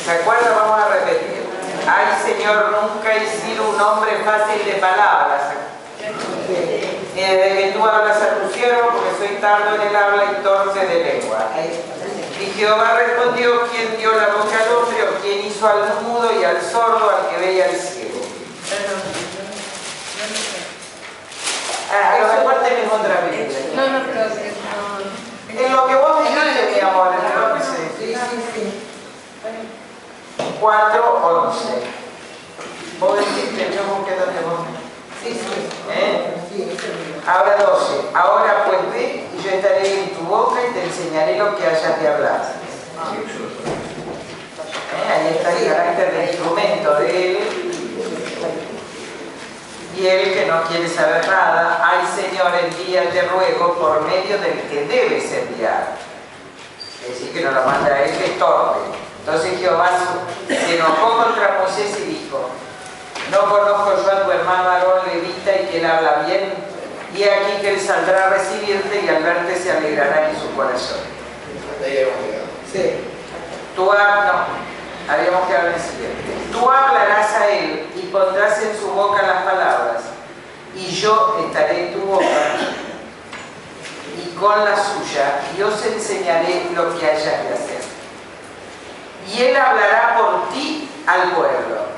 ¿Se acuerdan? Vamos a repetir. Ay, Señor, nunca he sido un hombre fácil de palabras. Ni desde que tú hablas a tu siervo, porque soy tardo en el habla y torpe de lengua. Y Jehová respondió: ¿quién dio la boca al hombre, o quién hizo al mudo y al sordo, al que veía al ciego? Lo mejor tenés otra Biblia. No, pero en lo que vos dijiste, mi amor, en lo que se dice. 4:11. Vos dijiste, yo busqué donde vos. Ahora 12. Ahora pues ve, y yo estaré en tu boca y te enseñaré lo que hayas de hablar. Ahí está el carácter de instrumento de él. Y él, que no quiere saber nada: ay, Señor, envía, te ruego, por medio del que debes enviar. Es decir, que no lo manda a él, que es torpe. Entonces Jehová se enojó contra Moisés y dijo: ¿no conozco yo a tu hermano Aarón levita, y que él habla bien? Y aquí que él saldrá a recibirte, y al verte se alegrará en su corazón. Sí. Tú habíamos quedado en el siguiente. Tú hablarás a él y pondrás en su boca las palabras, y yo estaré en tu boca y con la suya, y os enseñaré lo que hayas de hacer. Y él hablará por ti al pueblo.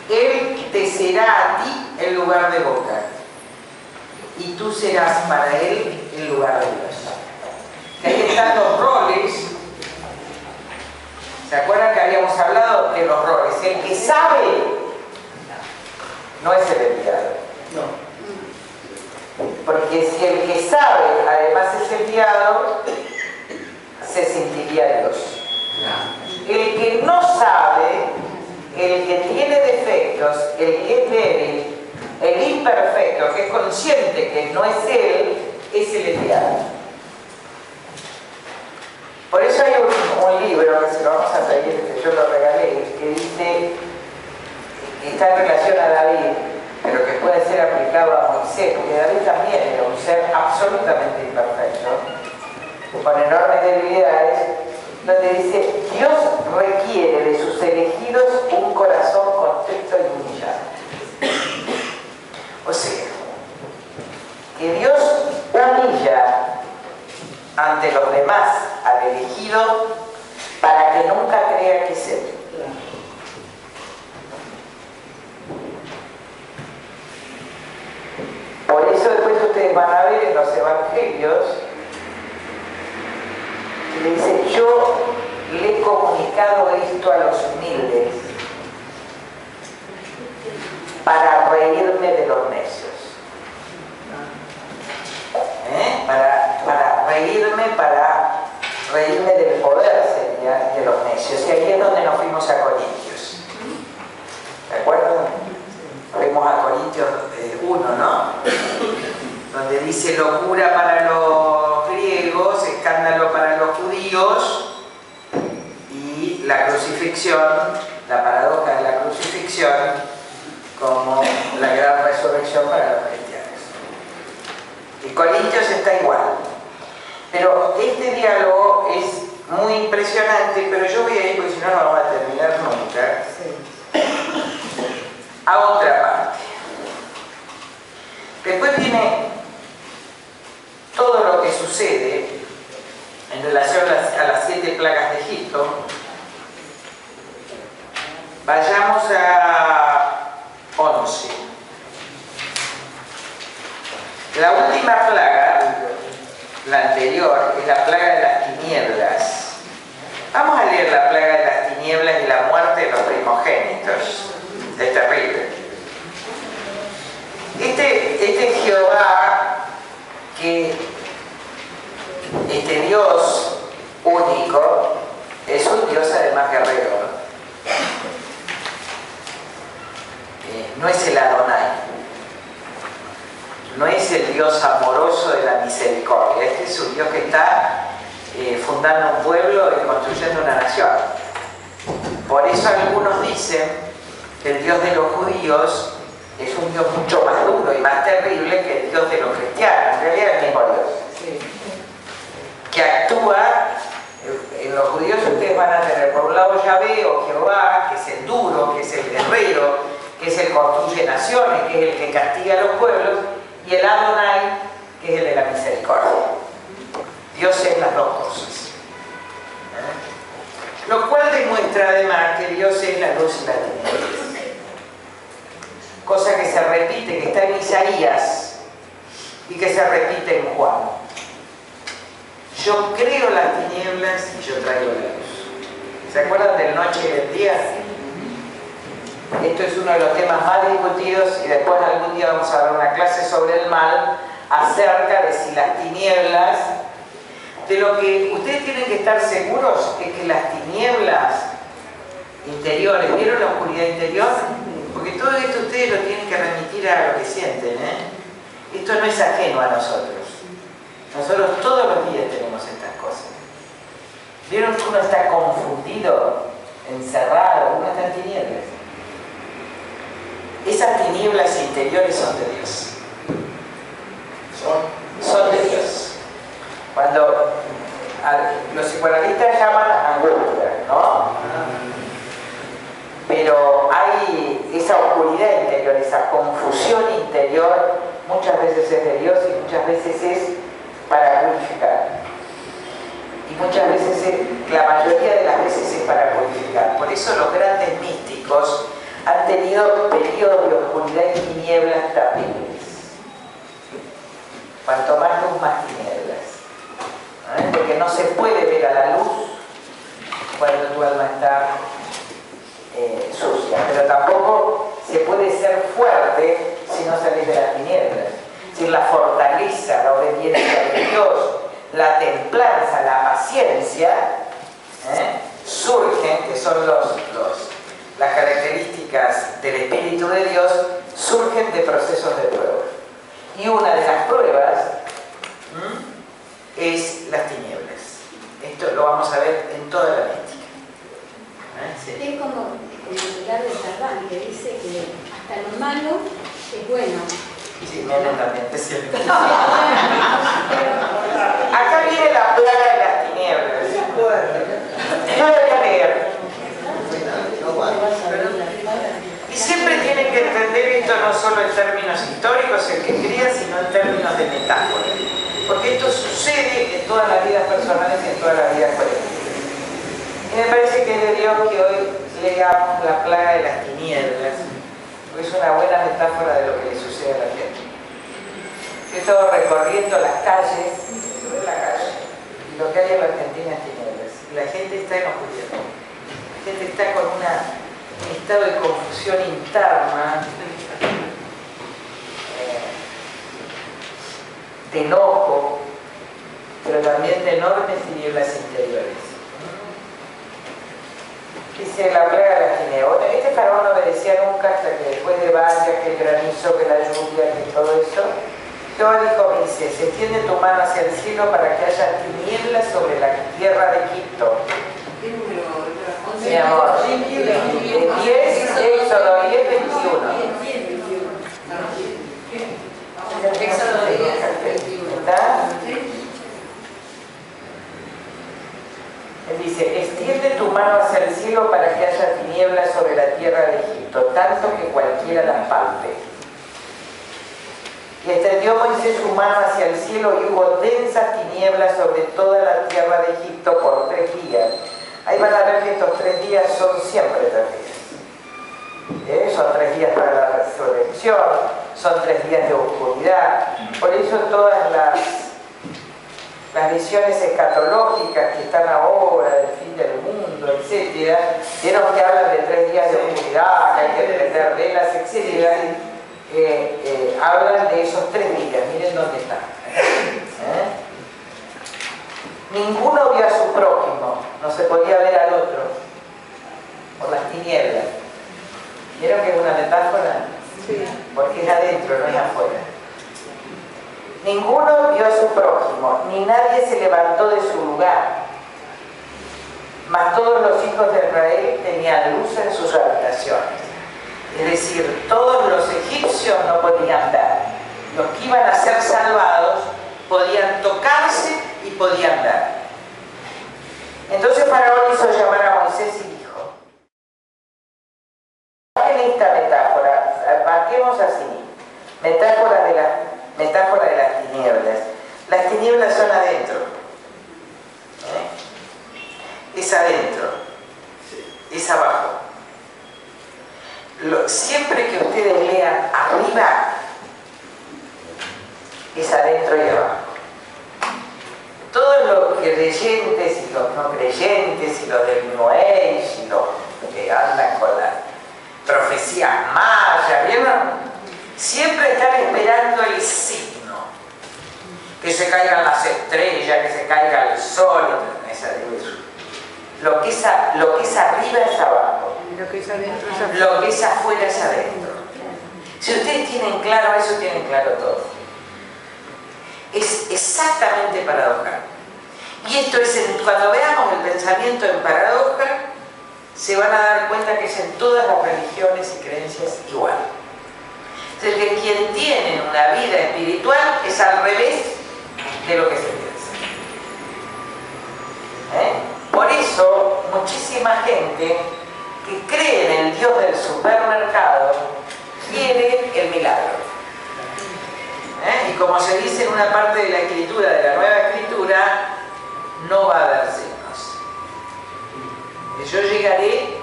Él te será a ti el lugar de boca, y tú serás para él el lugar de Dios. Ahí están los roles. ¿Se acuerdan que habíamos hablado de los roles? El que sabe no es el enviado. No. Porque si el que sabe además es enviado, se sentiría Dios. El que no sabe, el que tiene defectos, el que es débil, el imperfecto, que es consciente que no es él, es el enviado. Por eso hay un libro que se lo vamos a pedir, que yo lo regalé, que dice, que está en relación a David, pero que puede ser aplicado a Moisés, porque David también era un ser absolutamente imperfecto, con enormes debilidades, donde dice: Dios requiere de sus elegidos un corazón contrito y humillado. O sea, que Dios humilla ante los demás al elegido para que nunca crea que es él. Por eso después ustedes van a ver en los evangelios que le dice: yo le he comunicado esto a los humildes para reírme de los necios. Para reírme del poder, sería, de los necios. Y aquí es donde nos fuimos a Corintios. ¿De acuerdo? Fuimos a Corintios 1, ¿no? Donde dice: locura para los griegos, escándalo para los judíos, y la crucifixión, la paradoja de la crucifixión, como la gran resurrección para los cristianos. Y Corintios está igual. Pero este diálogo es muy impresionante, pero yo voy a ir, porque si no, no vamos a terminar nunca, a otra parte. Después viene todo lo que sucede en relación a las 7 plagas de Egipto. Vayamos a 11. La última plaga, la anterior, es la plaga de las tinieblas. Vamos a leer la plaga de las tinieblas y la muerte de los primogénitos. Es terrible. Este Jehová, que este Dios único, es un Dios además guerrero. No es el Adonai, no es el Dios amoroso de la misericordia. Este es un Dios que está fundando un pueblo y construyendo una nación. Por eso algunos dicen que el Dios de los judíos es un Dios mucho más duro y más terrible que el Dios de los cristianos. En realidad es el mismo Dios, que actúa en en los judíos ustedes van a tener por un lado Yahvé o Jehová, que es el duro, que es el guerrero, que es el que construye naciones, que es el que castiga a los pueblos, y el Adonai, que es el de la misericordia. Dios es las dos cosas. Lo cual demuestra además que Dios es la luz y la tinieblas. Cosa que se repite, que está en Isaías y que se repite en Juan. Yo creo las tinieblas y yo traigo la luz. ¿Se acuerdan del noche y del día? Esto es uno de los temas más discutidos y después algún día vamos a dar una clase sobre el mal acerca de si las tinieblas, de lo que ustedes tienen que estar seguros es que las tinieblas interiores, ¿vieron la oscuridad interior? Porque todo esto ustedes lo tienen que remitir a lo que sienten, Esto no es ajeno a nosotros. Nosotros todos los días tenemos estas cosas. ¿Vieron que uno está confundido, encerrado, uno está en tinieblas? Esas tinieblas interiores son de Dios. Son de Dios. Cuando los psicoanalistas llaman angustia, ¿no? Pero hay esa oscuridad interior, esa confusión interior, muchas veces es de Dios y muchas veces es para purificar. Y muchas veces, la mayoría de las veces es para purificar. Por eso los grandes místicos han tenido periodos de oscuridad y tinieblas terribles. Cuanto más luz, más tinieblas. Porque no se puede ver a la luz cuando tu alma está sucia, pero tampoco se puede ser fuerte si no salís de las tinieblas. Es decir, la fortaleza, la obediencia de Dios, la templanza, la paciencia, surgen, que son las características del Espíritu de Dios, surgen de procesos de prueba. Y una de las pruebas es las tinieblas. Esto lo vamos a ver en toda la mística. Sí. Es como el de Sardán, que dice que hasta lo malo es bueno. Sí, menos también, es cierto. Acá viene la plaga de las tinieblas. Yo voy a leer. Y siempre tienen que entender esto no solo en términos históricos, el que cría, sino en términos de metáfora. Porque esto sucede en todas las vidas personales y en todas las vidas colectivas. Y me parece que es de Dios que hoy leamos la plaga de las tinieblas, porque es una buena metáfora de lo que le sucede a la gente. Yo he estado recorriendo las calles, y lo que hay en la Argentina es tinieblas. Y la gente está en oscuridad. La gente está con un estado de confusión interna, de enojo, pero también de enormes tinieblas interiores. Dice la plaga de las tinieblas. Este faraón no obedecía nunca hasta que después de varias, que el granizo, que la lluvia, que todo eso, Jehová dijo a Moisés: extiende tu mano hacia el cielo para que haya tinieblas sobre la tierra de Egipto. ¿Qué número? Mi amor, 10, Éxodo 10, 21. Éxodo 10, 21. ¿Está? Él dice: extiende tu mano hacia el cielo para que haya tinieblas sobre la tierra de Egipto, tanto que cualquiera las palpe. Y extendió Moisés su mano hacia el cielo y hubo densas tinieblas sobre toda la tierra de Egipto por 3 días. Ahí van a ver que estos 3 días son siempre 3 días. Son 3 días para la resurrección, son 3 días de oscuridad. Por eso todas las visiones escatológicas que están ahora, del fin del mundo, etc., vieron que hablan de 3 días de oscuridad, que hay que prender velas, etc., hablan de esos 3 días. Miren dónde están. Ninguno vio a su prójimo, no se podía ver al otro por las tinieblas. ¿Vieron que es una metáfora? Sí. Porque es adentro, no es afuera. Ninguno vio a su prójimo, ni nadie se levantó de su lugar. Mas todos los hijos de Israel tenían luz en sus habitaciones. Es decir, todos los egipcios no podían ver. Los que iban a ser salvados podían tocarse y podían ver. Entonces Faraón hizo llamar a Moisés y dijo, en esta metáfora, marquemos así, metáfora de las tinieblas. Las tinieblas son adentro. Es adentro, es abajo. Siempre que ustedes lean arriba, es adentro y abajo. Todos los creyentes y los no creyentes y los del New Age y los que andan con las profecías mayas, ¿vieron? Siempre están esperando el signo. Que se caigan las estrellas, que se caiga el sol. Lo que es arriba es abajo. Lo que es adentro es afuera. Lo que es afuera es adentro. Si ustedes tienen claro eso, tienen claro todo. Es exactamente paradojal. Y esto es, cuando veamos el pensamiento en paradoja, se van a dar cuenta que es en todas las religiones y creencias igual. Entonces, que quien tiene una vida espiritual es al revés de lo que se piensa. Por eso, muchísima gente que cree en el Dios del supermercado quiere el milagro. Y como se dice en una parte de la escritura, de la nueva escritura, no va a haber signos. Yo llegaré,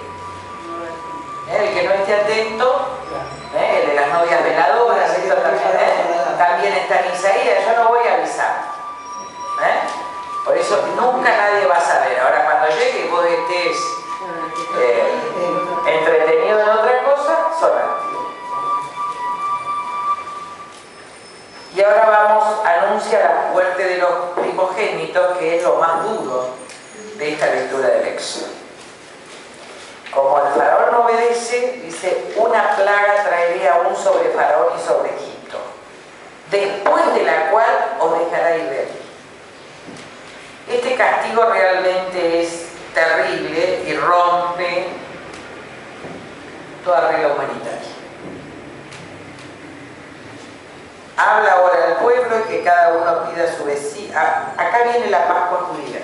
el que no esté atento, el de las novias veladoras, esto también está en Isaías, yo no voy a avisar. Por eso nunca nadie va a saber. Ahora cuando llegue y vos estés entretenido en otra cosa, sonante. Y ahora vamos a anunciar la muerte de los primogénitos, que es lo más duro de esta lectura del Éxodo. Como el faraón no obedece, dice, una plaga traeré aún sobre Faraón y sobre Egipto, después de la cual os dejará ir de aquí. Este castigo realmente es terrible y rompe toda regla humanitaria. Habla ahora al pueblo y que cada uno pida a su vecino. Acá viene la Pascua judía.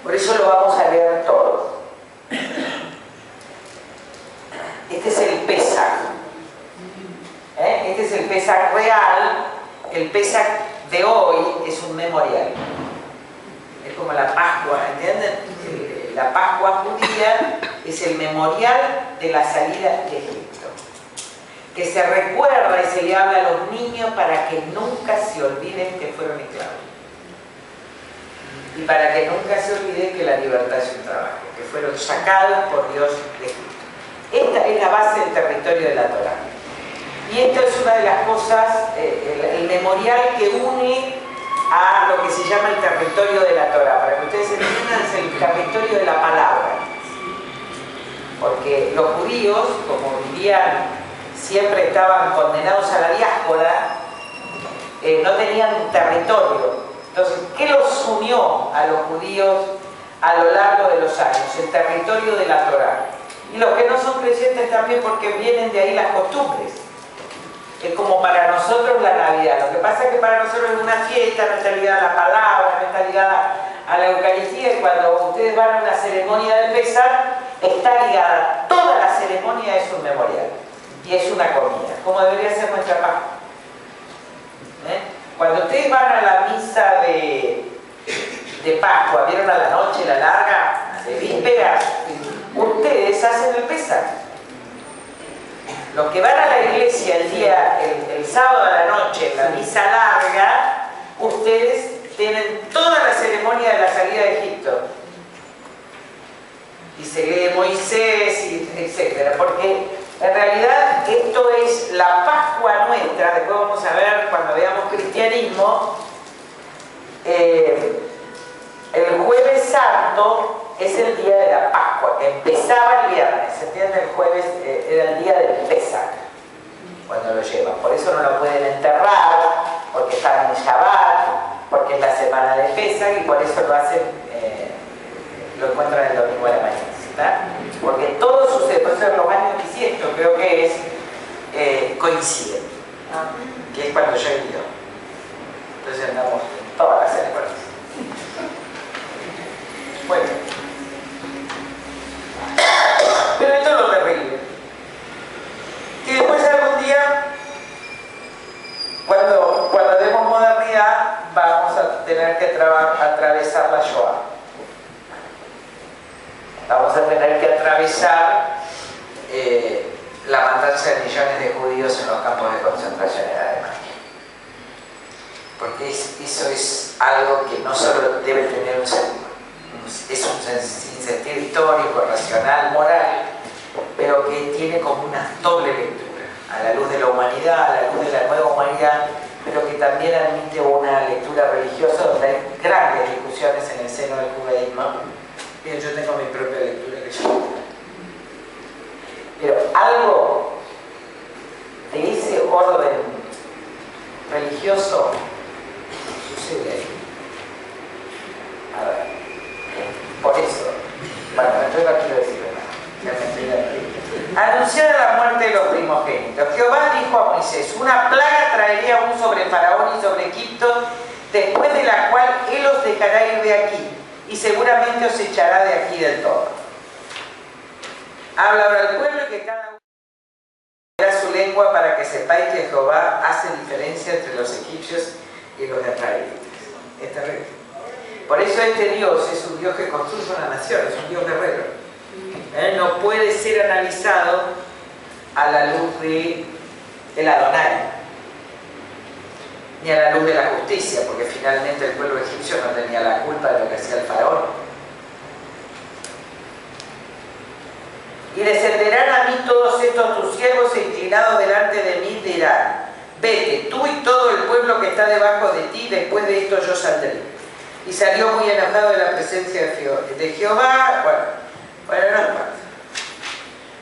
Por eso lo vamos a leer todo. Este es el Pesaj. Este es el Pesaj real. El Pesaj de hoy es un memorial. Es como la Pascua, ¿entienden? La Pascua judía es el memorial de la salida de Egipto, que se recuerda y se le habla a los niños para que nunca se olviden que fueron esclavos. Y para que nunca se olviden que la libertad es un trabajo, que fueron sacados por Dios de Egipto. Esta es la base del territorio de la Torá. Y esto es una de las cosas, el memorial que une a lo que se llama el territorio de la Torá. Para que ustedes entiendan, es el territorio de la palabra. Porque los judíos, como vivían, siempre estaban condenados a la diáspora, no tenían territorio. Entonces, ¿qué los unió a los judíos a lo largo de los años? El territorio de la Torá. Y los que no son creyentes también, porque vienen de ahí las costumbres. Es como para nosotros la Navidad. Lo que pasa es que para nosotros es una fiesta, no está ligada a la palabra, no está ligada a la Eucaristía, y cuando ustedes van a una ceremonia del Pesaj, está ligada, toda la ceremonia es un memorial. Y es una comida, como debería ser nuestra Pascua. Cuando ustedes van a la misa de Pascua, ¿vieron a la noche, la larga, de vísperas? Ustedes hacen el Pesaj. Los que van a la iglesia el sábado a la noche, en la misa larga, ustedes tienen toda la ceremonia de la salida de Egipto. Y se lee Moisés, etc. Porque en realidad esto es la Pascua nuestra. Después vamos a ver cuando veamos cristianismo. El jueves santo es el día de la Pascua, que empezaba el viernes, ¿se entiende? El jueves era el día del Pesaj, cuando lo llevan. Por eso no lo pueden enterrar, porque están en Shabbat, porque es la semana de Pesaj, y por eso lo hacen, lo encuentran el domingo de la mañana, ¿está? Porque todo sucede, por eso los años bisiestos creo que es coinciden, ¿no? Que es cuando yo he ido. Entonces andamos en todas las ceremonias. Bueno. encabezar la matanza de millones de judíos en los campos de concentración en Alemania. Porque eso es algo que no solo debe tener un sentido histórico, racional, moral, pero que tiene como una doble lectura, a la luz de la humanidad, a la luz de la nueva humanidad, pero que también admite una lectura religiosa donde hay grandes discusiones en el seno del judaísmo. Bien, yo tengo mi propia lectura que yo... Pero algo de ese orden religioso sucede ahí. A ver, por eso, bueno, yo no quiero decir nada. Anunciada la muerte de los primogénitos, Jehová dijo a Moisés: una plaga traería aún sobre Faraón y sobre Egipto, después de la cual él os dejará ir de aquí, y seguramente os echará de aquí del todo. Habla ahora al pueblo y que cada uno verá su lengua, para que sepáis que Jehová hace diferencia entre los egipcios y los israelitas. Es terrible. Por eso este Dios es un Dios que construye una nación, es un Dios guerrero. No puede ser analizado a la luz del Adonai, ni a la luz de la justicia, porque finalmente el pueblo egipcio no tenía la culpa de lo que hacía el faraón. Y descenderán a mí todos estos tus siervos, e inclinados delante de mí dirán: vete, tú y todo el pueblo que está debajo de ti, después de esto yo saldré. Y salió muy enojado de la presencia de Jehová. Bueno, no importa.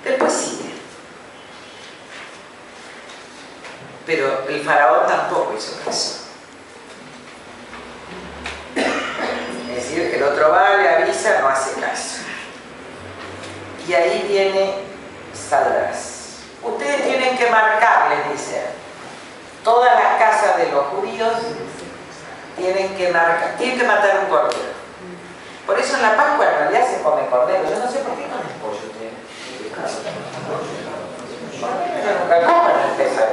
Después sigue. Pero el faraón tampoco hizo caso. Es decir, el otro va, le avisa, no hace caso. Y ahí viene: saldrás. Ustedes tienen que marcar, les dice, todas las casas de los judíos tienen que marcar, tienen que matar un cordero. Por eso en la Pascua en realidad se come cordero. Yo no sé por qué comen pollo ustedes. Nunca comen el Pesaj.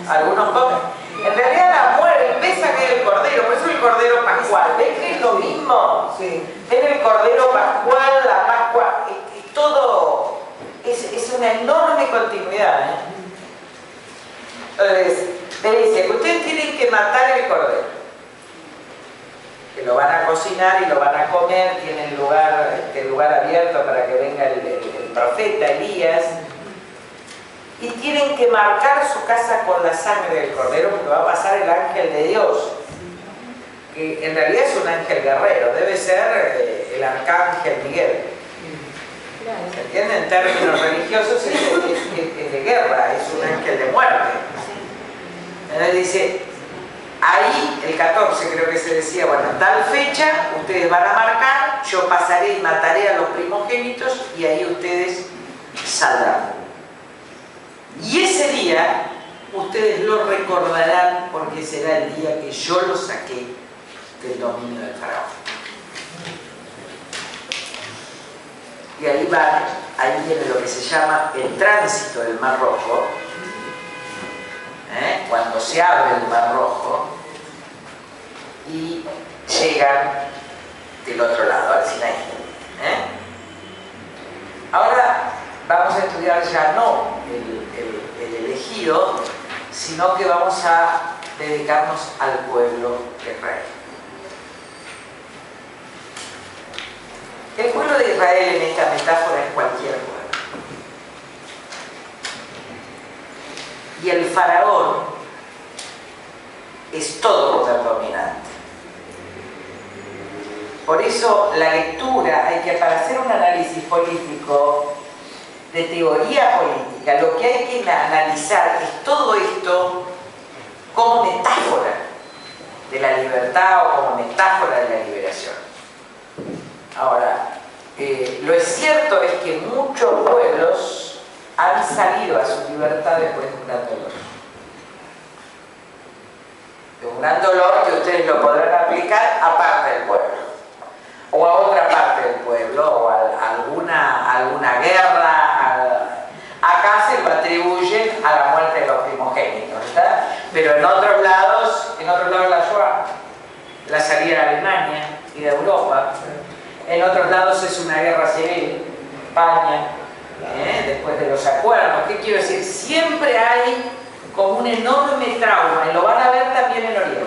Algunos comen. En realidad la muerte, el Pesaj es el cordero, por eso el cordero pascual. ¿Ven que es lo mismo? Sí. Ven el cordero pascual, la Pascua, todo es una enorme continuidad. Entonces, le dice que ustedes tienen que matar el cordero, que lo van a cocinar y lo van a comer, tienen lugar abierto para que venga el profeta Elías, y tienen que marcar su casa con la sangre del cordero, porque va a pasar el ángel de Dios, que en realidad es un ángel guerrero, debe ser el arcángel Miguel. ¿Se entiende? En términos religiosos es de guerra, es un ángel de muerte. Entonces dice, ahí, el 14 creo que se decía, bueno, tal fecha, ustedes van a marcar, yo pasaré y mataré a los primogénitos, y ahí ustedes saldrán. Y ese día, ustedes lo recordarán, porque será el día que yo los saqué del dominio del faraón. Y ahí viene lo que se llama el tránsito del Mar Rojo. Cuando se abre el Mar Rojo y llegan del otro lado, al Sinaí. Ahora vamos a estudiar ya no el elegido, sino que vamos a dedicarnos al pueblo de Israel. El pueblo de Israel en esta metáfora es cualquier pueblo. Y el faraón es todo poder dominante. Por eso la lectura, para hacer un análisis político, de teoría política, lo que hay que analizar es todo esto como metáfora de la libertad o como metáfora de la liberación. Ahora, lo cierto es que muchos pueblos han salido a su libertad después de un gran dolor. De un gran dolor que ustedes lo podrán aplicar a parte del pueblo, o a otra parte del pueblo, o a alguna guerra. Acá se lo atribuyen a la muerte de los primogénitos, ¿verdad? Pero en otros lados de la Shoah, la salida de Alemania y de Europa, en otros lados es una guerra civil, España, después de los acuerdos. ¿Qué quiero decir? Siempre hay como un enorme trauma, y lo van a ver también en Oriente.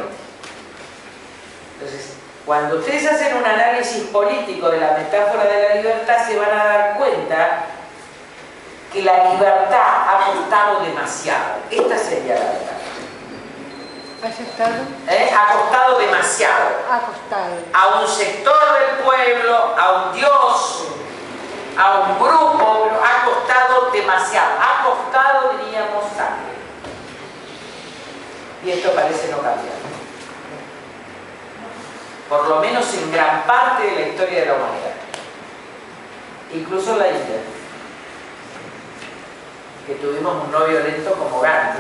Entonces, cuando ustedes hacen un análisis político de la metáfora de la libertad, se van a dar cuenta que la libertad ha costado demasiado. Esta sería la verdad. Ha costado demasiado. A un sector del pueblo, a un Dios, a un grupo, pero ha costado demasiado. Ha costado, diríamos, sangre. Y esto parece no cambiar. Por lo menos en gran parte de la historia de la humanidad. Incluso en la India, que tuvimos un no violento como Gandhi,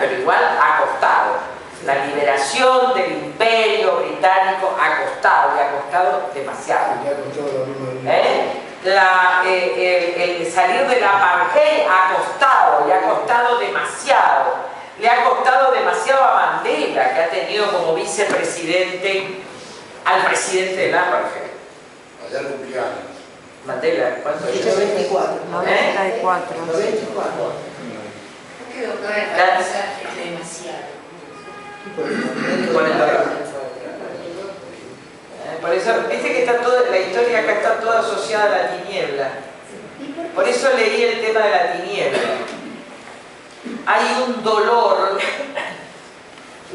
pero igual ha costado. La liberación del imperio británico ha costado, y ha costado demasiado. El salir de la apartheid ha costado, y ha costado demasiado. Le ha costado demasiado a Mandela, que ha tenido como vicepresidente al presidente de la apartheid. Ayer cumplía años. Mandela, ¿cuánto? 94. 94. ¿Qué doctora es demasiado? Con el dolor. Por eso, viste que está toda la historia acá está toda asociada a la tiniebla. Por eso leí el tema de la tiniebla. Hay un dolor,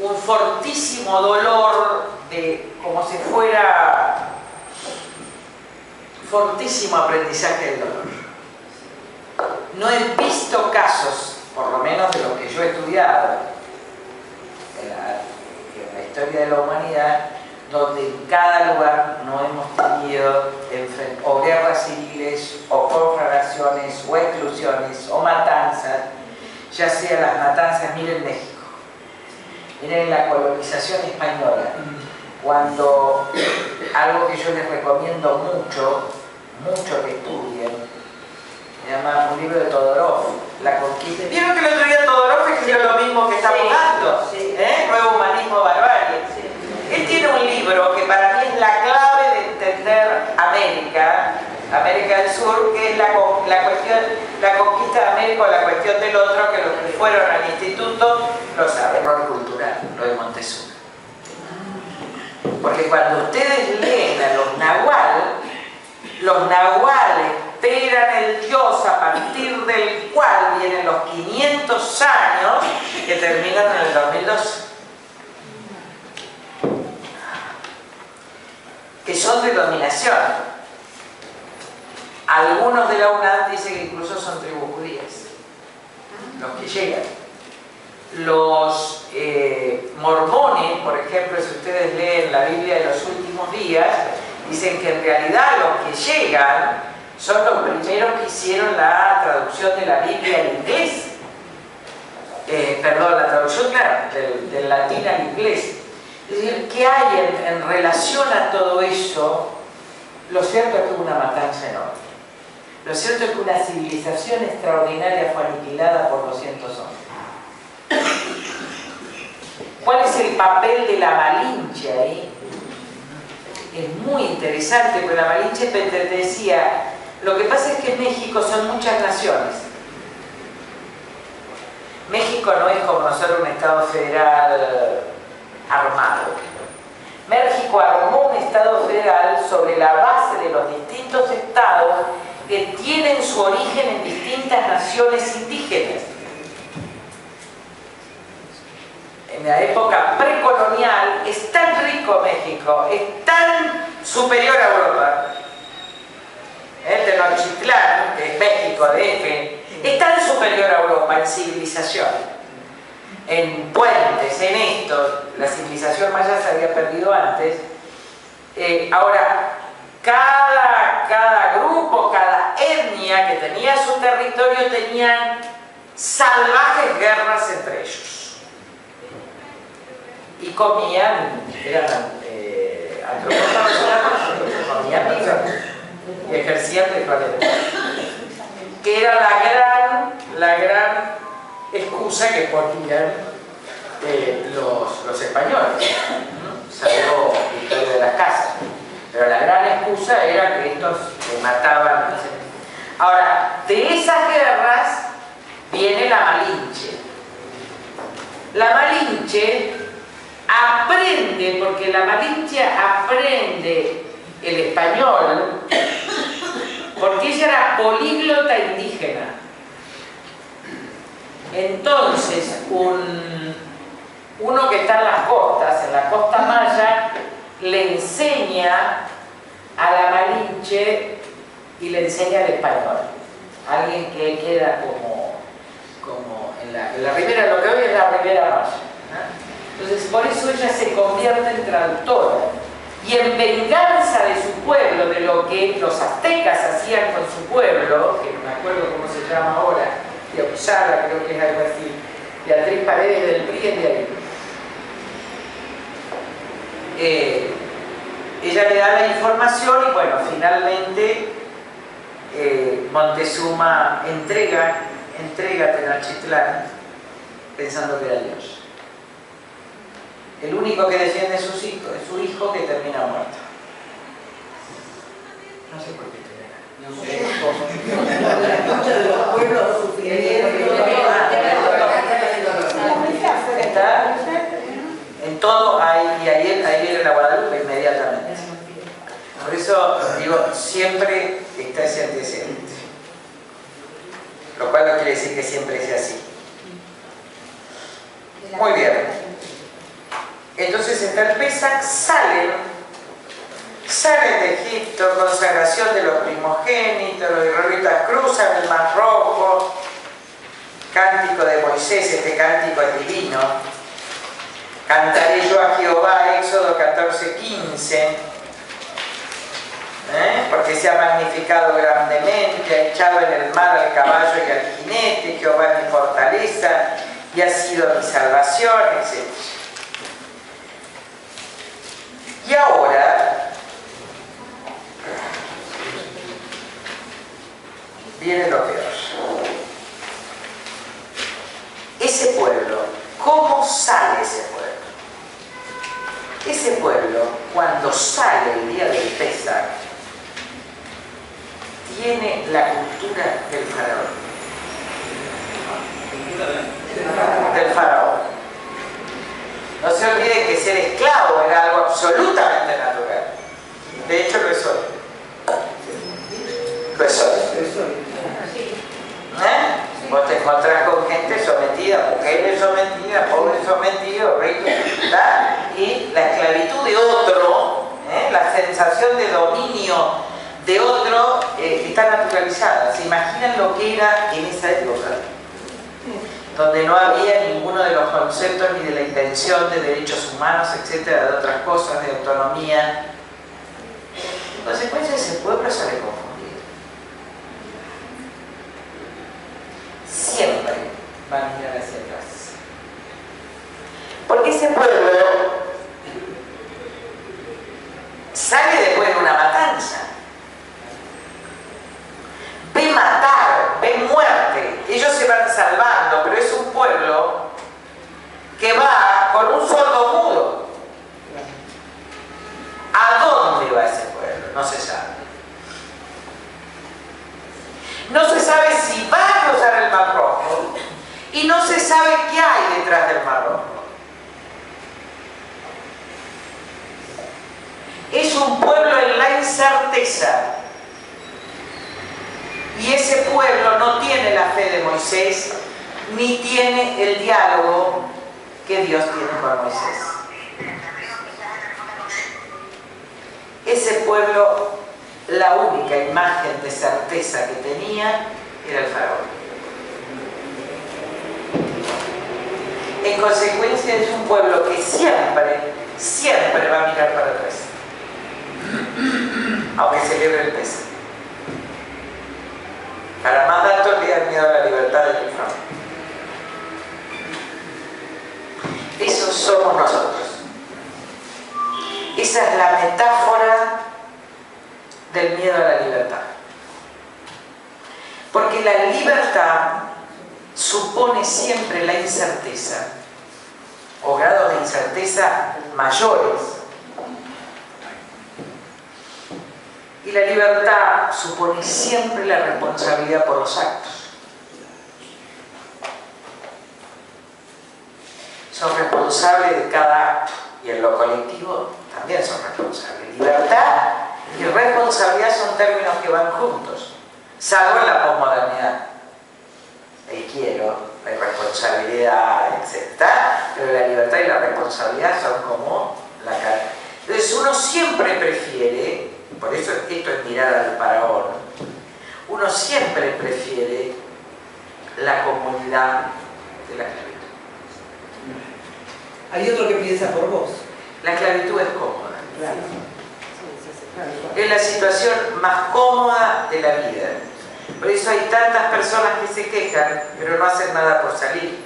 un fortísimo dolor de como si fuera fortísimo aprendizaje del dolor. No he visto casos, por lo menos de los que yo he estudiado, en la historia de la humanidad, donde en cada lugar no hemos tenido o guerras civiles, o conflagraciones, o exclusiones, o matanzas, ya sea las matanzas, miren México, miren la colonización española, cuando algo que yo les recomiendo mucho que estudien, se llama un libro de Todorov, La Conquista. ¿Vieron que el otro día Todorov escribió lo mismo que estamos dando? Nuevo humanismo, barbarie. Él tiene un libro que para mí es la clave de entender América del Sur, que es la conquista de América o la cuestión del otro, que los que fueron al instituto lo saben, error cultural, lo de Montezuma. Porque cuando ustedes leen a los nahuales esperan el Dios a partir del cual vienen los 500 años que terminan en el 2012. Que son de dominación. Algunos de la UNAM dicen que incluso son tribus judías, los que llegan. Los mormones, por ejemplo, si ustedes leen la Biblia de los últimos días, dicen que en realidad los que llegan son los primeros que hicieron la traducción de la Biblia al inglés. Perdón, la traducción, claro, del latín al inglés. Es decir, ¿qué hay en relación a todo eso? Lo cierto es que hubo una matanza enorme. Lo cierto es que una civilización extraordinaria fue aniquilada por 200 hombres. ¿Cuál es el papel de la Malinche ahí? Es muy interesante, porque la Malinche decía, lo que pasa es que en México son muchas naciones. México no es como nosotros un Estado federal armado. México armó un Estado federal sobre la base de los distintos estados que tienen su origen en distintas naciones indígenas. En la época precolonial es tan rico México, es tan superior a Europa. Tenochtitlán, que es México, DF, es tan superior a Europa en civilización, en puentes, en esto. La civilización maya se había perdido antes. Ahora, cada grupo, cada etnia que tenía su territorio tenían salvajes guerras entre ellos. Y comían, eran antropófagos, comían vivos y ejercían rituales. Que era la gran excusa que ponían los españoles, salvo Victoria de las Casas. Pero la gran excusa era que estos mataban. Ahora, de esas guerras viene la Malinche. La Malinche aprende, porque la Malinche aprende el español, porque ella era políglota indígena. Entonces, uno que está en las costas, en la costa maya, le enseña a la Malinche y le enseña el español. Alguien que queda como en la ribera, lo que hoy es la ribera maya, ¿no? Entonces, por eso ella se convierte en traductora. Y en venganza de su pueblo, de lo que los aztecas hacían con su pueblo, que no me acuerdo cómo se llama ahora, de Upsala, creo que es algo así, Beatriz Paredes del PRI es de ahí. Ella le da la información y bueno, finalmente Montezuma entrega Tenochtitlán pensando que era Dios. El único que defiende a sus hijos es su hijo, que termina muerto. No sé por qué te da. No sé. Muchos de los pueblos sufrieron. Está en todo, y ahí viene la Guadalupe inmediatamente. Por eso digo, siempre está ese antecedente. Lo cual no quiere decir que siempre sea así. Muy bien. Entonces en el Pesach salen de Egipto, consagración de los primogénitos, los israelitas cruzan el Mar Rojo, cántico de Moisés, este cántico es divino. Cantaré yo a Jehová, Éxodo 14:15, porque se ha magnificado grandemente, ha echado en el mar al caballo y al jinete, Jehová es mi fortaleza y ha sido mi salvación, etc. Y ahora viene lo peor. Ese pueblo, ¿cómo sale ese pueblo? Ese pueblo, cuando sale el día del Pesach, tiene la cultura del faraón. Del faraón. No se olvide que ser esclavo era algo absolutamente natural. De hecho, lo es hoy. Lo es hoy. Vos te encontrás con gente sometida, mujeres sometidas, pobres sometidos, ricos, ¿verdad? Y la esclavitud de otro, la sensación de dominio de otro está naturalizada. ¿Se imaginan lo que era en esa época? Donde no había ninguno de los conceptos ni de la intención de derechos humanos, etcétera, de otras cosas, de autonomía. En consecuencia, ese pueblo sale confundido. Siempre van a mirar hacia atrás. Porque ese pueblo sale después de una matanza. Ve matar, ve muerte. Ellos se van salvando, pero es un pueblo que va con un sordo mudo. ¿A dónde va ese pueblo? No se sabe. No se sabe si va a cruzar el Mar Rojo y no se sabe qué hay detrás del Mar Rojo. Es un pueblo en la incerteza. Y ese pueblo no tiene la fe de Moisés, ni tiene el diálogo que Dios tiene con Moisés. Ese pueblo, la única imagen de certeza que tenía era el faraón. En consecuencia, es un pueblo que siempre va a mirar para atrás, aunque celebre el Pesach. Para más datos, le dan miedo a la libertad del infierno. Esos somos nosotros. Esa es la metáfora del miedo a la libertad. Porque la libertad supone siempre la incerteza, o grados de incerteza mayores. Y la libertad supone siempre la responsabilidad por los actos. Son responsables de cada acto y en lo colectivo también son responsables. Libertad y responsabilidad son términos que van juntos, salvo en la posmodernidad. El quiero, la responsabilidad, etc. Pero la libertad y la responsabilidad son como la cara. Entonces uno siempre prefiere, por eso esto es mirar al faraón, uno siempre prefiere la comodidad de la esclavitud. Hay otro que piensa por vos. La esclavitud es cómoda. Claro. Es la situación más cómoda de la vida. Por eso hay tantas personas que se quejan, pero no hacen nada por salir.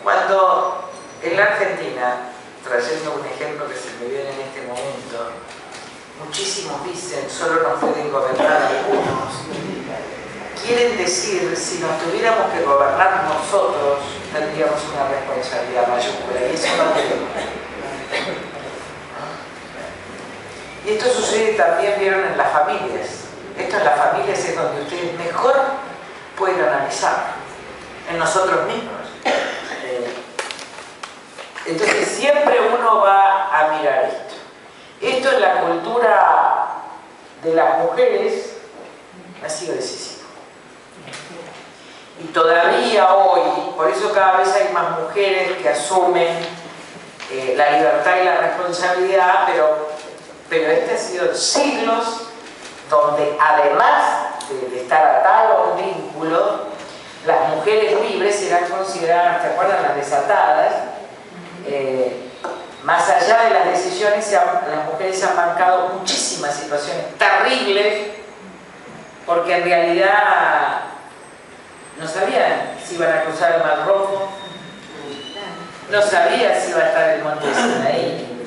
Cuando en la Argentina, trayendo un ejemplo que se me viene en este momento, muchísimos dicen, solo nos pueden gobernar algunos. Quieren decir, si nos tuviéramos que gobernar nosotros, tendríamos una responsabilidad mayúscula, y eso no queremos. Y esto sucede también, vieron, en las familias. Esto en las familias es donde ustedes mejor pueden analizar, en nosotros mismos. Entonces siempre uno va a mirar esto. Esto en la cultura de las mujeres ha sido decisivo. Y todavía hoy, por eso cada vez hay más mujeres que asumen la libertad y la responsabilidad, pero este ha sido siglos donde además de estar atado a un vínculo, las mujeres libres eran consideradas, ¿te acuerdan? Las desatadas. Más allá de las decisiones, las mujeres han marcado muchísimas situaciones terribles, porque en realidad no sabían si iban a cruzar el Mar Rojo, no sabían si iba a estar el monte de Sinaí.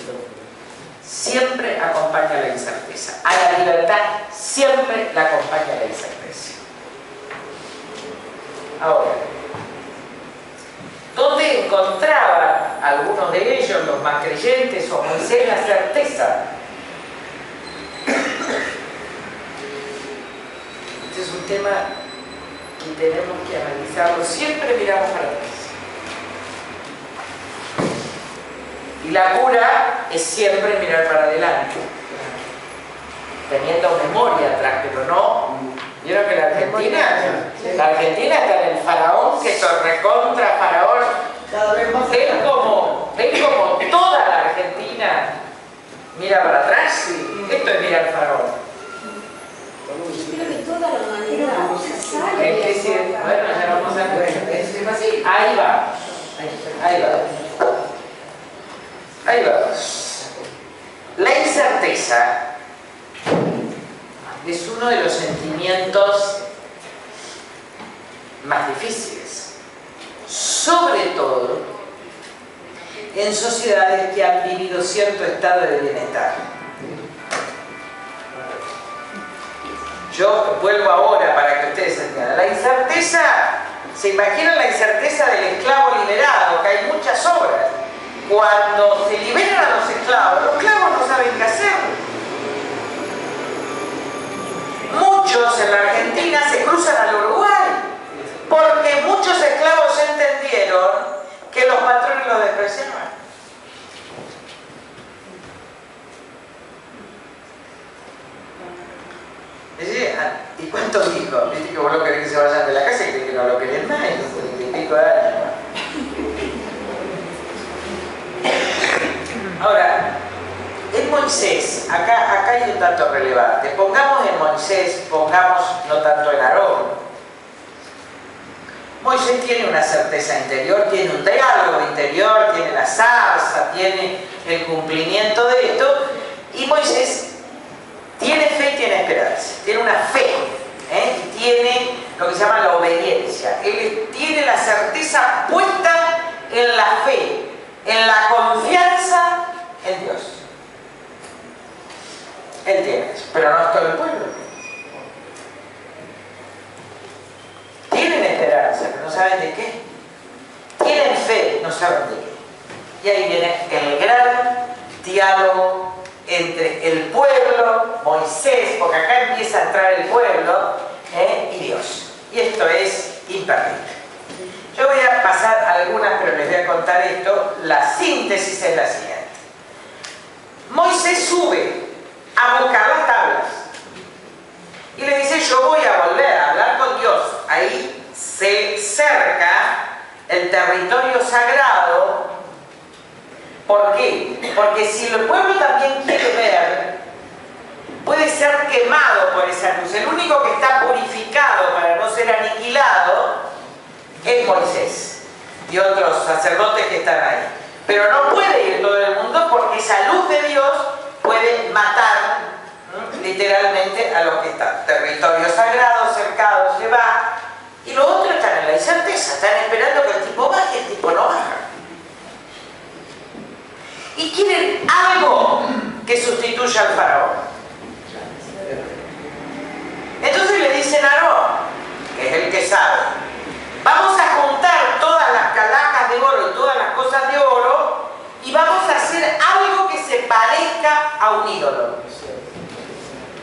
Siempre acompaña la incerteza. A la libertad siempre la acompaña la incerteza. Ahora, ¿dónde encontraban algunos de ellos, los más creyentes o Moisés, la certeza? Este es un tema que tenemos que analizarlo. Siempre miramos para atrás. Y la cura es siempre mirar para adelante, teniendo memoria atrás, pero no. ¿Vieron que la Argentina está en el faraón, que recontra faraón? ¿Ven como toda la Argentina mira para atrás? Sí. Esto es mirar al faraón. Creo que toda la humanidad sale. Bueno, ya vamos a ver. Ahí va. Ahí va. La incerteza es uno de los sentimientos más difíciles, sobre todo en sociedades que han vivido cierto estado de bienestar. Yo vuelvo ahora para que ustedes entiendan. La incerteza, ¿se imaginan la incerteza del esclavo liberado? Que hay muchas obras. Cuando se liberan a los esclavos no saben qué hacer. Muchos en la Argentina se cruzan al Uruguay, porque muchos esclavos entendieron que los patrones los despreciaban. ¿Y cuántos hijos? ¿Viste que vos lo querés que se vayan de la casa y que no lo querés más? Y pico de años. Ahora, en Moisés, acá hay un dato relevante. Pongamos en Moisés, pongamos no tanto en Aarón. Moisés tiene una certeza interior, tiene un diálogo interior, tiene la zarza, tiene el cumplimiento de esto. Y Moisés tiene fe y tiene esperanza. Tiene una fe, y tiene lo que se llama la obediencia. Él tiene la certeza puesta en la fe, en la confianza en Dios. Él tiene eso, pero no es todo el pueblo. Tienen esperanza, pero no saben de qué. Tienen fe, no saben de qué. Y ahí viene el gran diálogo entre el pueblo, Moisés, porque acá empieza a entrar el pueblo, y Dios. Y esto es imperdible. Yo voy a pasar algunas, pero les voy a contar esto. La síntesis es la siguiente. Moisés sube a buscar las tablas y le dice: yo voy a volver a hablar con Dios. Ahí se cerca el territorio sagrado. ¿Por qué? Porque si el pueblo también quiere ver, puede ser quemado por esa luz. El único que está purificado para no ser aniquilado es Moisés y otros sacerdotes que están ahí. Pero no puede ir todo el mundo porque esa luz de Dios puede matar, ¿no?, literalmente a los que están. Territorio sagrado, cercado, se va. Y los otros están en la incerteza, están esperando que el tipo baje, el tipo no baja. Y quieren algo que sustituya al faraón. Entonces le dicen a Aarón, que es el que sabe: vamos a juntar todas las calacas de oro y todas las cosas de oro y vamos a hacer algo que se parezca a un ídolo.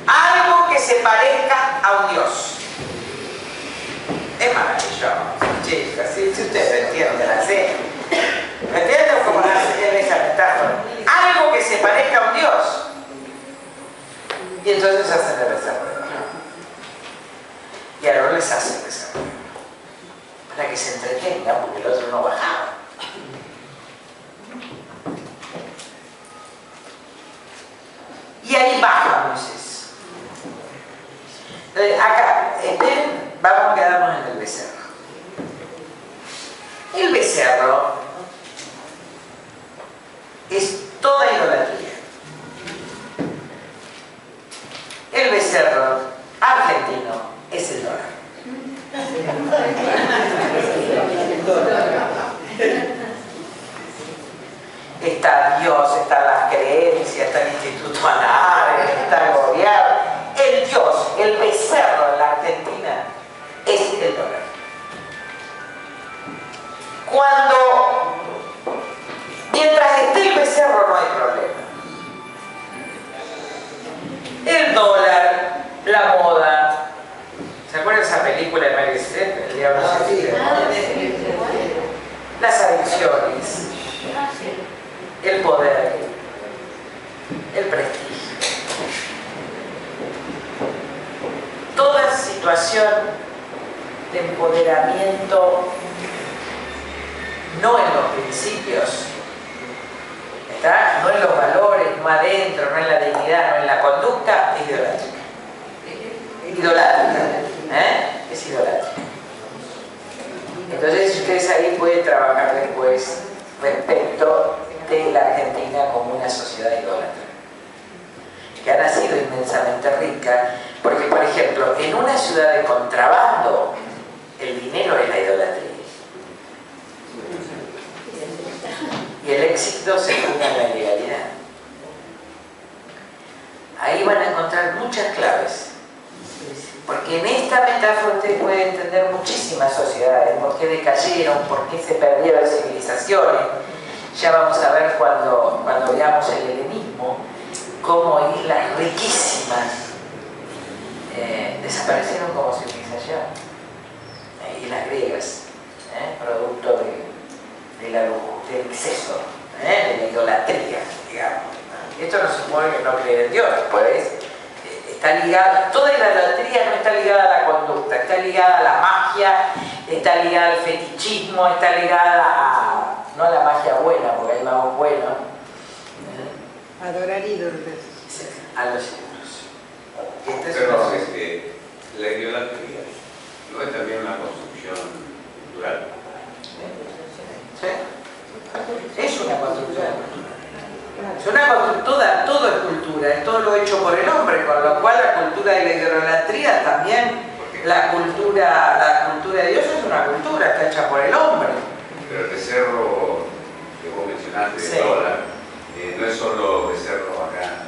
Algo que se parezca a un dios. Es maravilloso, chicos, si ustedes entienden así. ¿Me entienden cómo hace esa metáfora? Algo que se parezca a un dios. Y entonces hacen el becerro. Y Aarón les hace el becerro para que se entretengan, porque el otro no bajaba. Y ahí baja Moisés. Entonces, acá, vamos a quedarnos en el becerro. El becerro es toda idolatría. El becerro argentino es el dólar. Está Dios, están las creencias, está el Instituto Anares, está el gobierno. El Dios, el becerro en la Argentina es el dólar. Mientras esté el becerro no hay problema. El dólar, la moda. ¿Se acuerdan de esa película de Mary Streep? El diablo se viste? Las adicciones, el poder, el prestigio. Toda situación de empoderamiento, no en los principios, ¿está?, no en los valores, no adentro, no en la dignidad, no en la conducta, es idolátrica. Es idolátrica. Entonces ustedes ahí pueden trabajar después respecto de la Argentina como una sociedad idólatra, que ha nacido inmensamente rica, porque, por ejemplo, en una ciudad de contrabando, el dinero es la idolatría. Y el éxito se funda en la ilegalidad. Ahí van a encontrar muchas claves. Porque en esta metáfora usted puede entender muchísimas sociedades, por qué decayeron, por qué se perdieron civilizaciones. Ya vamos a ver cuando veamos el helenismo, cómo islas riquísimas desaparecieron como civilización. Islas griegas, producto del exceso, de la idolatría, digamos. Esto no supone que no creen en Dios, pues está ligada, toda idolatría no está ligada a la conducta, está ligada a la magia, está ligada al fetichismo, está ligada no a la magia buena, porque hay magos buenos. Adorar ídolos. A los ídolos. Pero la idolatría no es también una construcción cultural. ¿Sí? Es una construcción cultural. Es una construcción, todo es cultura, es todo lo hecho por el hombre, con lo cual la cultura de la idolatría también, la cultura de Dios es una cultura, está hecha por el hombre. Pero el becerro que vos mencionaste de dólar, no es solo becerro acá.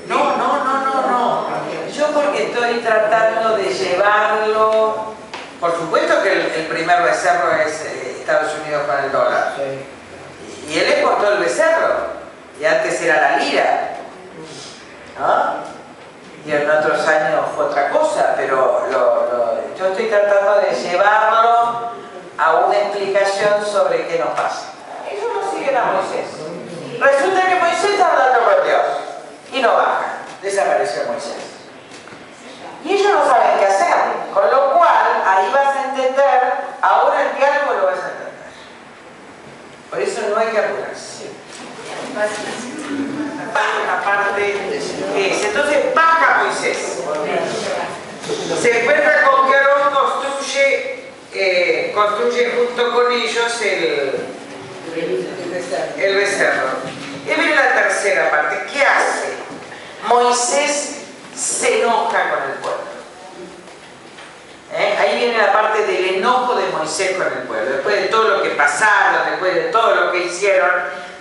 No. Yo porque estoy tratando de llevarlo, por supuesto que el primer becerro es Estados Unidos con el dólar. Y él exportó el becerro, y antes era la lira, ¿no? Y en otros años fue otra cosa, pero yo estoy tratando de llevarlo a una explicación sobre qué nos pasa. Ellos no siguen a Moisés. Resulta que Moisés está hablando con Dios y no baja, desapareció Moisés. Y ellos no saben qué hacer, con lo cual ahí vas a entender, ahora el diálogo lo vas a entender. Por eso no hay que apurarse. Baja parte es. Entonces baja Moisés. Se encuentra con que Aarón construye junto con ellos el becerro. Y viene la tercera parte. ¿Qué hace? Moisés se enoja con el pueblo. Ahí viene la parte del enojo de Moisés con el pueblo. Después de todo lo que pasaron, después de todo lo que hicieron,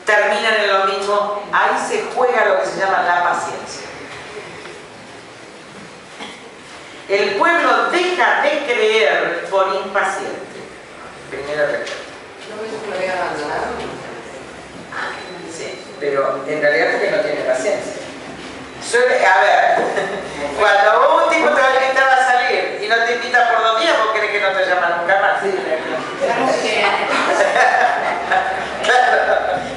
terminan en lo mismo. Ahí se juega lo que se llama la paciencia. El pueblo deja de creer por impaciente. Primera respuesta. ¿No ves que lo había abandonado? Sí, pero en realidad es porque no tiene paciencia. A ver, cuando un tipo te va a invitar a salir y no te invita por 2 días, ¿vos crees que no te llama nunca más? Sí, claro.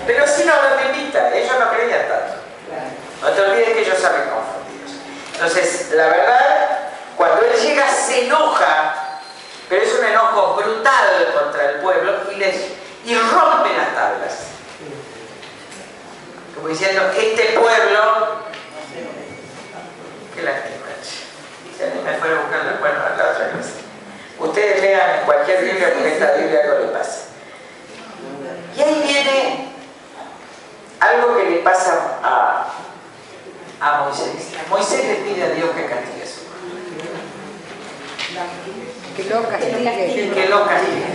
Pero si no te invita, ellos no creían tanto. No te olvides que ellos salen confundidos. Entonces, la verdad, cuando él llega se enoja, pero es un enojo brutal contra el pueblo y rompe las tablas. Como diciendo, este pueblo... Qué lástima. Si alguien me fuera a buscar la otra clase. Ustedes lean en cualquier Biblia, porque esta Biblia algo le pasa. Y ahí viene algo que le pasa a Moisés. Moisés le pide a Dios que castigue a su pueblo. Que lo castigue. Que lo castigue.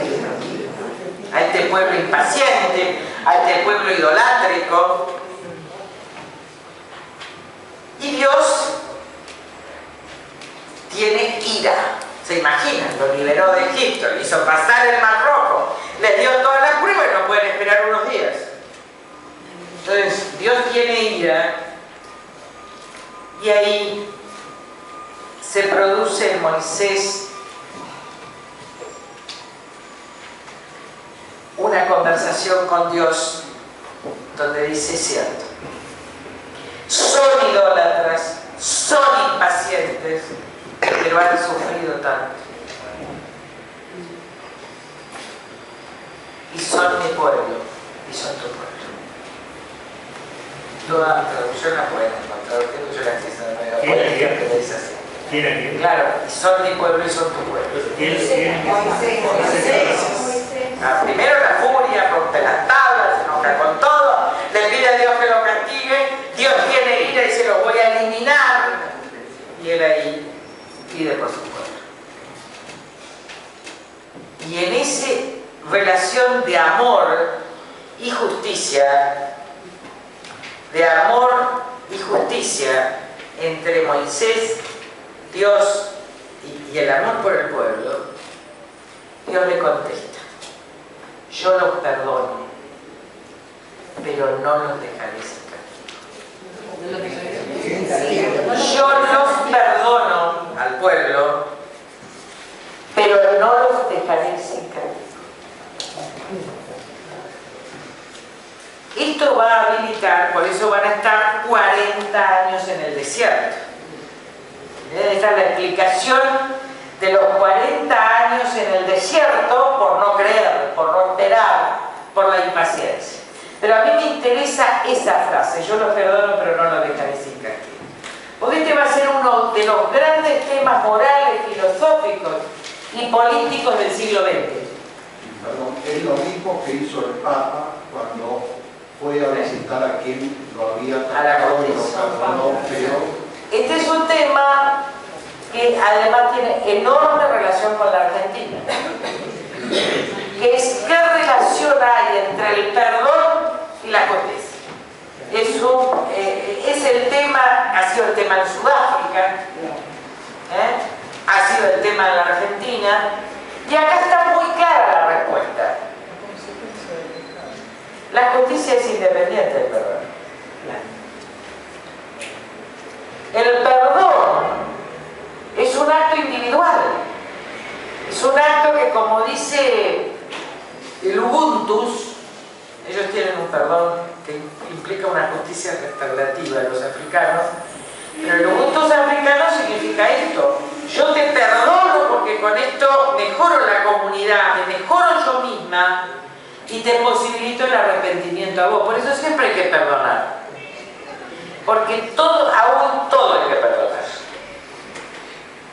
A este pueblo impaciente, a este pueblo idolátrico. Y Dios tiene ira. ¿Se imaginan? Lo liberó de Egipto, le hizo pasar el Mar Rojo, les dio todas las pruebas y no pueden esperar unos días. Entonces, Dios tiene ira y ahí se produce en Moisés una conversación con Dios donde dice: cierto, son idólatras, son impacientes, pero han sufrido tanto. Y son mi pueblo, y son tu pueblo. Toda traducción la pueden encontrar, yo la estoy que dice así. ¿Quién es? Claro, y son mi pueblo y son tu pueblo. Primero la furia, rompe las tablas, se enoja con todo, le pide a Dios que lo castigue, Dios tiene ira y se lo voy a eliminar. Y él ahí pide por su pueblo. Y en esa relación de amor y justicia, entre Moisés, Dios y el amor por el pueblo, Dios le contesta: yo los perdono, pero no los dejaré sin castigo. Yo los perdono al pueblo, pero no los dejaré sin castigo. Esto va a habilitar, por eso van a estar 40 años en el desierto. Esta es la explicación de los 40 años en el desierto por no creer, por no esperar, por la impaciencia. Pero a mí me interesa esa frase: yo los perdono pero no los dejaré sin castigo. Porque este va a ser uno de los grandes temas morales, filosóficos y políticos del siglo XX. Perdón, es lo mismo que hizo el Papa cuando fue a visitar a quien lo había atacado y lo perdonó, pero... Este es un tema que además tiene enorme relación con la Argentina, que es qué relación hay entre el perdón y la justicia. Es el tema, ha sido el tema en Sudáfrica, ha sido el tema en la Argentina, y acá está muy clara la respuesta. La justicia es independiente del perdón. El perdón es un acto individual. Es un acto que, como dice el Ubuntu, ellos tienen un perdón que implica una justicia restaurativa de los africanos, pero el Ubuntu africano significa esto: yo te perdono porque con esto mejoro la comunidad, me mejoro yo misma y te posibilito el arrepentimiento a vos. Por eso siempre hay que perdonar, porque aún todo hay que perdonar.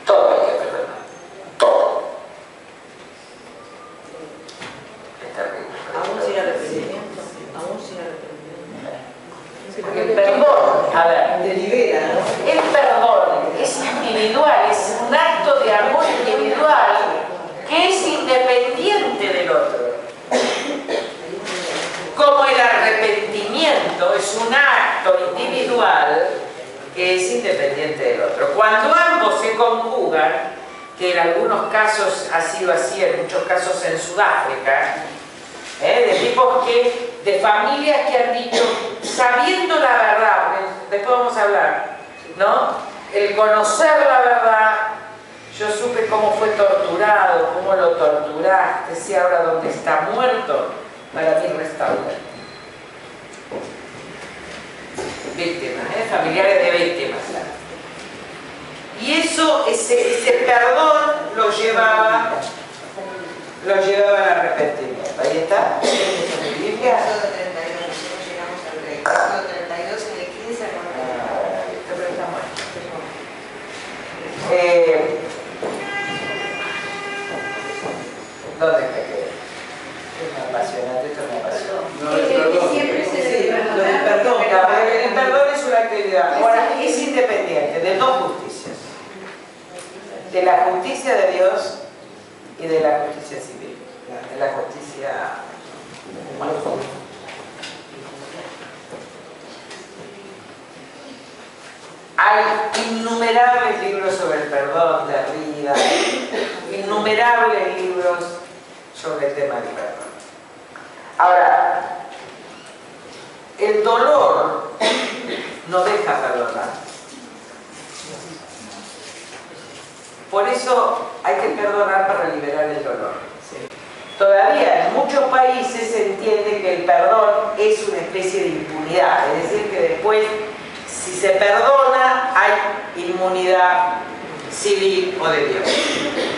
Todo hay que perdonar. Todo. Es terrible. Aún sin arrepentimiento. Aún sin arrepentimiento. Porque el perdón, a ver, Te libera, ¿no? el perdón es individual, es un acto de amor individual que es independiente del otro. Como el arrepentimiento es un acto individual que es independiente del otro. Cuando ambos se conjugan, que en algunos casos ha sido así, en muchos casos en Sudáfrica, de tipos de familias que han dicho, sabiendo la verdad, porque después vamos a hablar, ¿no? El conocer la verdad, yo supe cómo fue torturado, cómo lo torturaste, si ahora dónde está muerto, para mí restaurar. Víctimas, familiares de víctimas. Y eso, ese perdón lo llevaba al arrepentimiento. Ahí está, en mi Biblia. Éxodo 32, nosotros llegamos al rey. Éxodo 32 en el 15 al 49. ¿Dónde me quedé? Es apasionante, esto me apasiona. No, el perdón. Siempre se Sí, debe lo del perdón. El perdón es una actividad. Ahora, es independiente de dos justicias: de la justicia de Dios y de la justicia civil, de la justicia humana. Hay innumerables libros sobre el perdón de Derrida, innumerables libros sobre el tema del perdón. Ahora, el dolor no deja perdonar. Por eso hay que perdonar para liberar el dolor. Todavía en muchos países se entiende que el perdón es una especie de impunidad, es decir, que después, si se perdona, hay inmunidad civil o de Dios.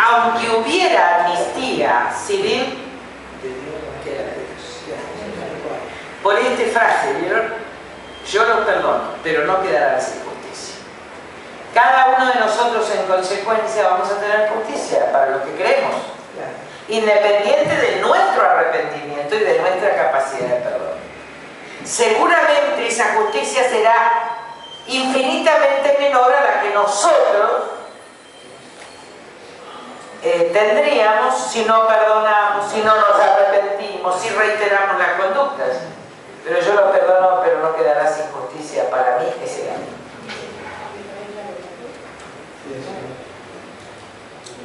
Aunque hubiera amnistía civil, por esta frase, ¿vieron? Yo los perdono, pero no quedará sin justicia. Cada uno de nosotros, en consecuencia, vamos a tener justicia para lo que creemos, independiente de nuestro arrepentimiento y de nuestra capacidad de perdón. Seguramente esa justicia será infinitamente menor a la que nosotros tendríamos si no perdonamos, si no nos arrepentimos, si reiteramos las conductas. Pero yo lo perdono, pero no quedará sin justicia. Para mí es el amor.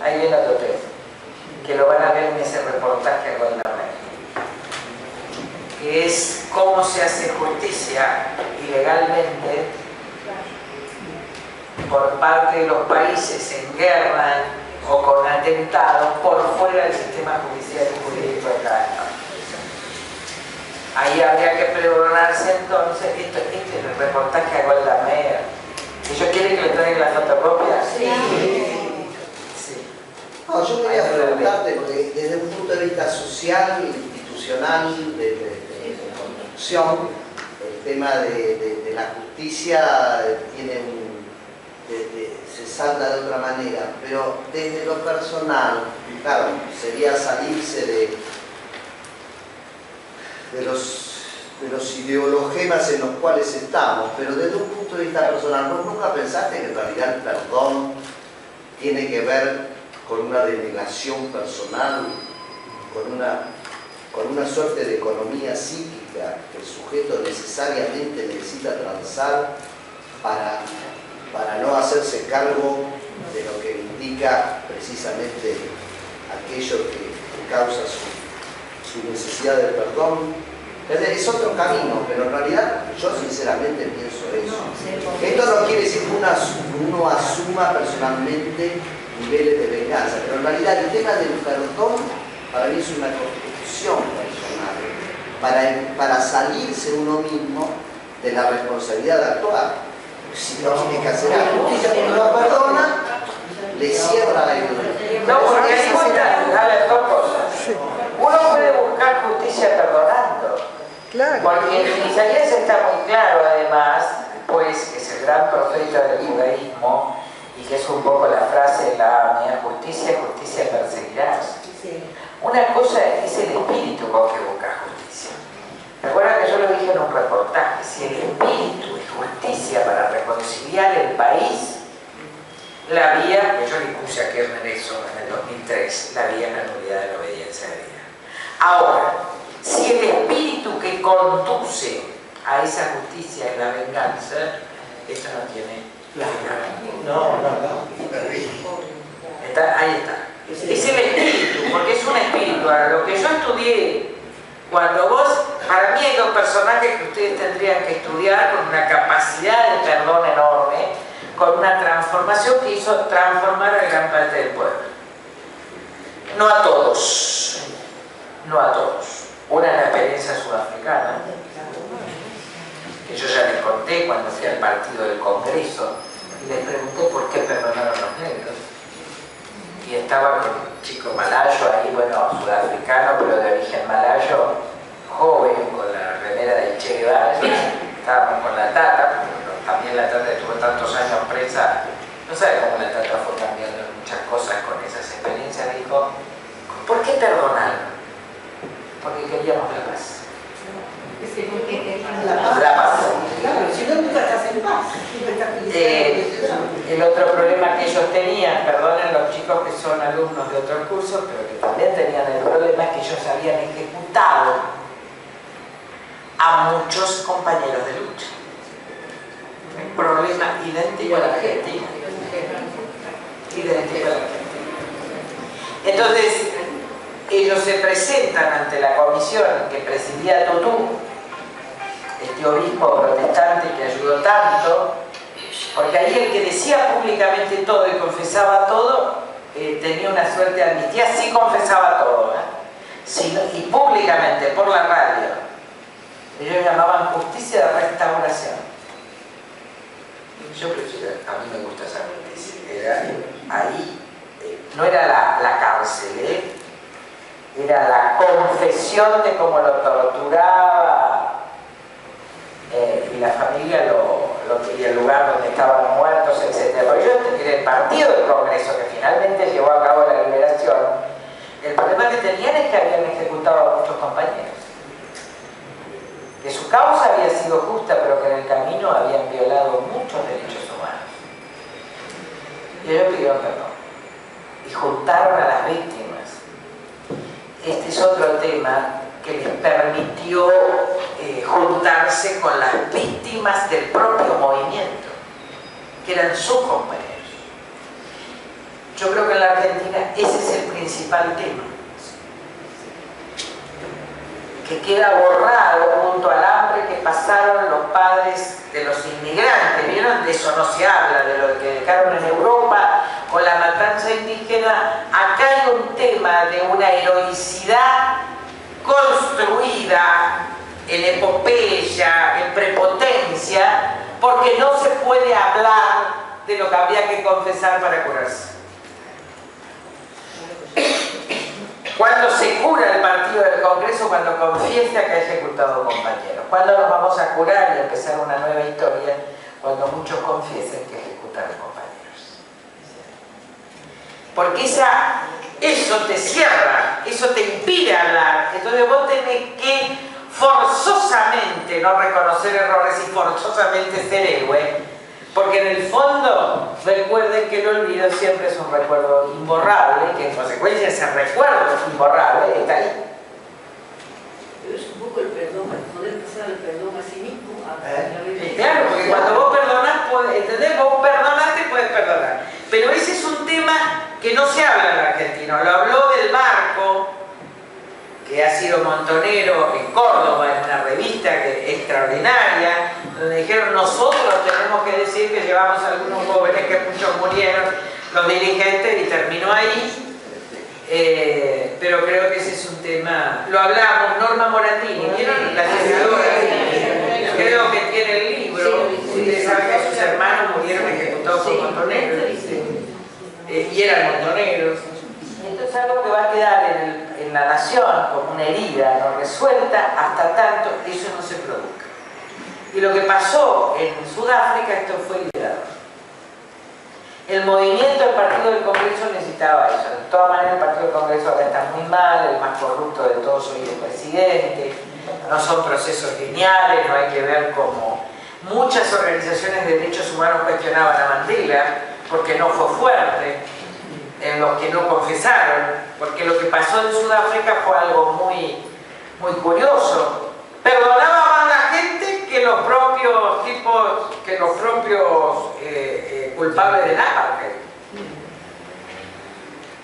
Ahí viene otro texto, que lo van a ver en ese reportaje a Golda Meir, que es cómo se hace justicia ilegalmente por parte de los países en guerra o con atentados por fuera del sistema judicial y jurídico de cada estado. Ahí habría que perdonarse entonces. Esto es el reportaje a Golda Meir. ¿Ellos quieren que le traigan la fotocopia? Sí. No, yo quería preguntarte, porque desde un punto de vista social, institucional, de construcción, el tema de la justicia tiene se salda de otra manera, pero desde lo personal, claro, sería salirse de los ideologemas en los cuales estamos, pero desde un punto de vista personal, ¿vos nunca pensaste que en realidad el perdón tiene que ver con una denegación personal, con una suerte de economía psíquica que el sujeto necesariamente necesita transar para no hacerse cargo de lo que implica precisamente aquello que causa su necesidad de perdón? Entonces, es otro camino, pero en realidad yo sinceramente pienso eso. Esto no quiere decir que uno asuma personalmente niveles de venganza, pero en realidad el tema del perdón para mí es una construcción personal, para salirse uno mismo de la responsabilidad de actuar. Si no tiene que hacer algo, cuando no perdona, le cierra la herida. No, porque ahí cuenta las dos cosas. Uno puede buscar justicia perdonando. Claro. Porque Isaías está muy claro, además, pues, que es el gran profeta del judaísmo y que es un poco la frase de la mía: justicia, justicia perseguirás. Una cosa es el espíritu con que buscas justicia. Recuerda que yo lo dije en un reportaje: si el espíritu es justicia para reconciliar el país, la vía, que yo le puse a Kirchner eso en el 2003, la vía es la nulidad de la obediencia de vida. Ahora, si el espíritu que conduce a esa justicia es la venganza, esto no tiene No. ahí está. Es el espíritu, porque es un espíritu. Ahora, lo que yo estudié, cuando vos, para mí hay dos personajes que ustedes tendrían que estudiar con una capacidad de perdón enorme, con una transformación que hizo transformar a gran parte del pueblo. No a todos, no a todos. Una es la experiencia sudafricana, que yo ya les conté cuando fui al partido del Congreso y les pregunté por qué perdonaron los negros. Y estaba con un chico malayo ahí, bueno, sudafricano, pero de origen malayo, joven, con la remera del Che Guevara. Estábamos con la Tata, también la Tata estuvo tantos años presa, no sabe cómo la Tata fue cambiando muchas cosas con esas experiencias. Dijo: ¿por qué perdonar? Porque queríamos la paz. La paz. Claro, si no, nunca estás en paz. El otro problema que ellos tenían, perdonen los chicos que son alumnos de otros cursos, pero que también tenían el problema, es que ellos habían ejecutado a muchos compañeros de lucha. Un problema idéntico a la Argentina. Idéntico a la Argentina. Entonces, ellos se presentan ante la comisión que presidía Tutú, este obispo protestante que ayudó tanto, porque ahí el que decía públicamente todo y confesaba todo, tenía una suerte de amnistía. Sí confesaba todo, y públicamente, por la radio. Ellos llamaban justicia de restauración. Yo prefiero, a mí me gusta esa justicia. Era ahí, no era la cárcel, era la confesión de cómo lo torturaba, y la familia y el lugar donde estaban muertos, etc. Pero yo, en el partido del Congreso, que finalmente llevó a cabo la liberación, el problema que tenían es que habían ejecutado a muchos compañeros. Que su causa había sido justa, pero que en el camino habían violado muchos derechos humanos. Y ellos pidieron perdón. Y juntaron a las víctimas. Este es otro tema que les permitió juntarse con las víctimas del propio movimiento, que eran sus compañeros. Yo creo que en la Argentina ese es el principal tema, que queda borrado junto al hambre que pasaron los padres de los inmigrantes. ¿Vieron? De eso no se habla, de lo que dejaron en Europa con la matanza indígena. Acá hay un tema de una heroicidad construida en epopeya, en prepotencia, porque no se puede hablar de lo que había que confesar para curarse. ¿Cuándo se cura el partido del Congreso? Cuando confiesa que ha ejecutado compañeros. ¿Cuándo nos vamos a curar y empezar una nueva historia? Cuando muchos confiesen que ejecutaron compañeros. Porque eso te cierra, eso te impide hablar. Entonces vos tenés que forzosamente no reconocer errores y forzosamente ser héroe. Porque en el fondo, recuerden que el olvido siempre es un recuerdo imborrable, que en consecuencia ese recuerdo imborrable está ahí. Pero es un poco el perdón, poder pasar el perdón a sí mismo. Claro, porque cuando vos perdonás, ¿entendés? Vos perdonaste, puedes perdonar. Pero ese es un tema que no se habla en Argentina. Lo habló del Marco, que que ha sido montonero en Córdoba, en una revista extraordinaria, donde dijeron: nosotros tenemos que decir que llevamos a algunos jóvenes, que muchos murieron, los dirigentes, y terminó ahí. Pero creo que ese es un tema, lo hablamos. Norma Morandini, ¿vieron? La senadora, creo que tiene el libro. Ustedes saben que sus hermanos murieron ejecutados por montoneros, y eran montoneros. Esto es algo que va a quedar en la nación como una herida no resuelta hasta tanto eso no se produzca. Y lo que pasó en Sudáfrica, esto fue liberador. El movimiento del Partido del Congreso necesitaba eso. De todas maneras, el Partido del Congreso ahora está muy mal, el más corrupto de todos hoy es el presidente, no son procesos lineales, no hay que ver cómo muchas organizaciones de derechos humanos cuestionaban a Mandela porque no fue fuerte, en los que no confesaron, porque lo que pasó en Sudáfrica fue algo muy curioso. Perdonaba más la gente que los propios tipos, que los propios culpables del apartheid.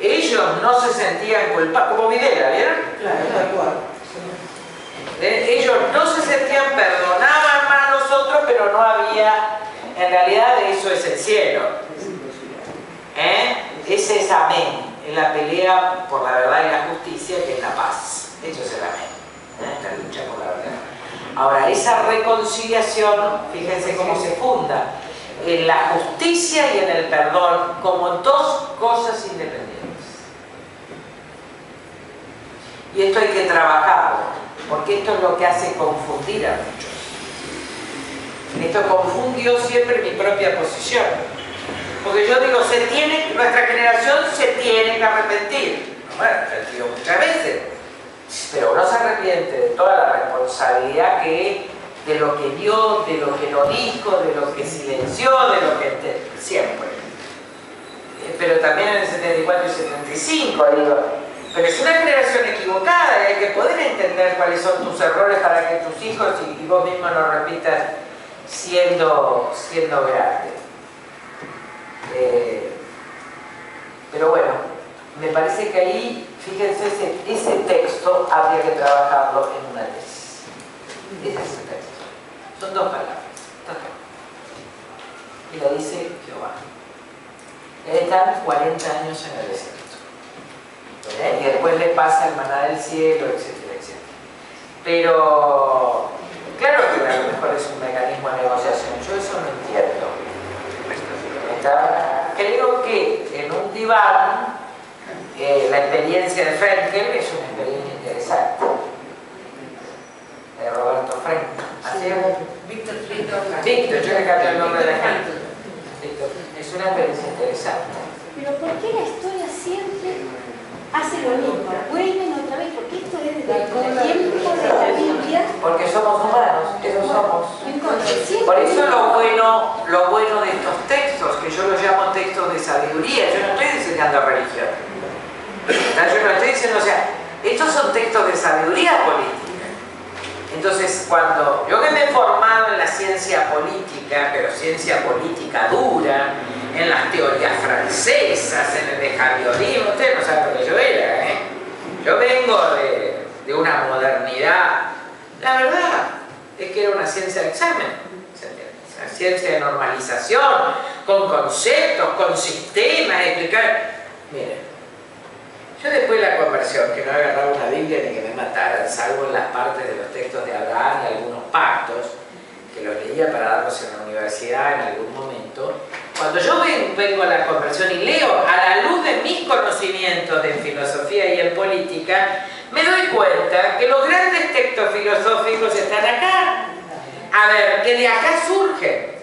Ellos no se sentían culpables, como Videla, ¿vieron? Claro, tal cual. Ellos no se sentían, perdonaban más a nosotros, pero no había, en realidad eso es el cielo. Ese es amén, en la pelea por la verdad y la justicia, que es la paz. Eso es el amén, la lucha por la verdad. Ahora, esa reconciliación, fíjense cómo se funda en la justicia y en el perdón como dos cosas independientes. Y esto hay que trabajarlo, porque esto es lo que hace confundir a muchos. Esto confundió siempre mi propia posición. Porque yo digo, nuestra generación se tiene que arrepentir. Bueno, lo digo muchas veces, pero uno se arrepiente de toda la responsabilidad de lo que dio, de lo que no dijo, de lo que silenció, de lo que siempre. Pero también en el 74 y 75, digo, pero es una generación equivocada y hay que poder entender cuáles son tus errores para que tus hijos y vos mismo no repitas siendo grande. Pero bueno, me parece que ahí, fíjense, ese texto habría que trabajarlo en una tesis. Ese es el texto. Son dos palabras. Y lo dice Jehová. Están 40 años en el desierto. Y después le pasa el maná del cielo, etcétera, etcétera. Pero, claro que a lo mejor es un mecanismo de negociación. Yo eso no entiendo. Creo que en un diván la experiencia de Frenkel es una experiencia interesante. De Roberto Frenkel. ¿Así es? Víctor, yo le cambié el nombre de Frenkel. Es una experiencia interesante. Pero ¿por qué la historia siempre hace lo mismo? Vuelven otra vez, porque esto es desde el tiempo de la Biblia. Porque somos humanos, eso somos. Por eso lo bueno de estos textos, que yo los llamo textos de sabiduría, yo no estoy enseñando religión. Yo no estoy diciendo, o sea, estos son textos de sabiduría política. Entonces, cuando yo que me he formado en la ciencia política, pero ciencia política dura, en las teorías francesas, en el behaviorismo, ustedes no saben lo que yo era, ¿eh? Yo vengo de una modernidad, la verdad es que era una ciencia de examen, una ciencia de normalización, con conceptos, con sistemas, explicar. Miren, yo después de la conversión, que no he agarrado una Biblia ni que me mataran, salvo en las partes de los textos de Abraham y algunos pactos, que los leía para darlos en la universidad en algún momento. Cuando yo vengo a la conversión y leo a la luz de mis conocimientos en filosofía y en política, me doy cuenta que los grandes textos filosóficos están acá. A ver, que de acá surgen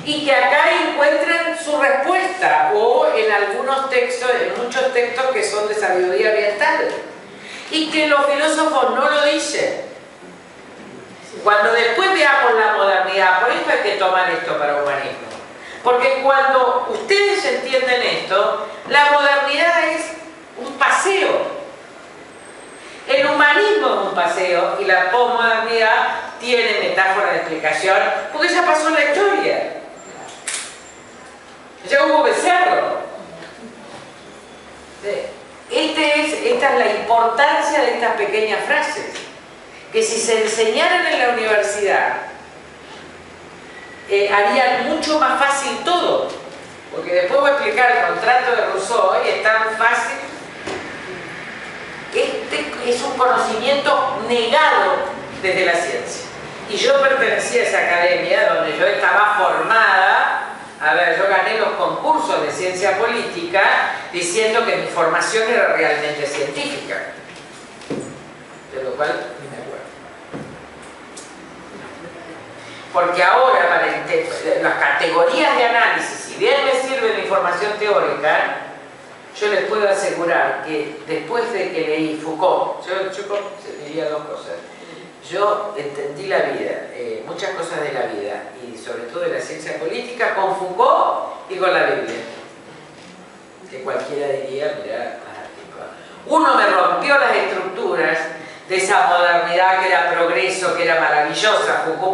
y que acá encuentran su respuesta, o en algunos textos, en muchos textos que son de sabiduría oriental, y que los filósofos no lo dicen. Cuando después veamos la modernidad, por eso hay que tomar esto para humanismo, porque cuando ustedes entienden esto, la modernidad es un paseo. El humanismo es un paseo y la posmodernidad tiene metáfora de explicación porque ya pasó la historia. Ya hubo becerro. Esta esta es la importancia de estas pequeñas frases, que si se enseñaran en la universidad, harían mucho más fácil todo, porque después voy a explicar el contrato de Rousseau y es tan fácil. Este es un conocimiento negado desde la ciencia. Y yo pertenecía a esa academia donde yo estaba formada. A ver, yo gané los concursos de ciencia política diciendo que mi formación era realmente científica. De lo cual ni me acuerdo. Porque ahora, para las categorías de análisis, si bien me sirve mi formación teórica, yo les puedo asegurar que después de que leí Foucault, yo diría dos cosas. Yo entendí la vida, muchas cosas de la vida, y sobre todo de la ciencia política, con Foucault y con la Biblia. Que cualquiera diría, mirá, uno me rompió las estructuras de esa modernidad que era progreso, que era maravillosa, Foucault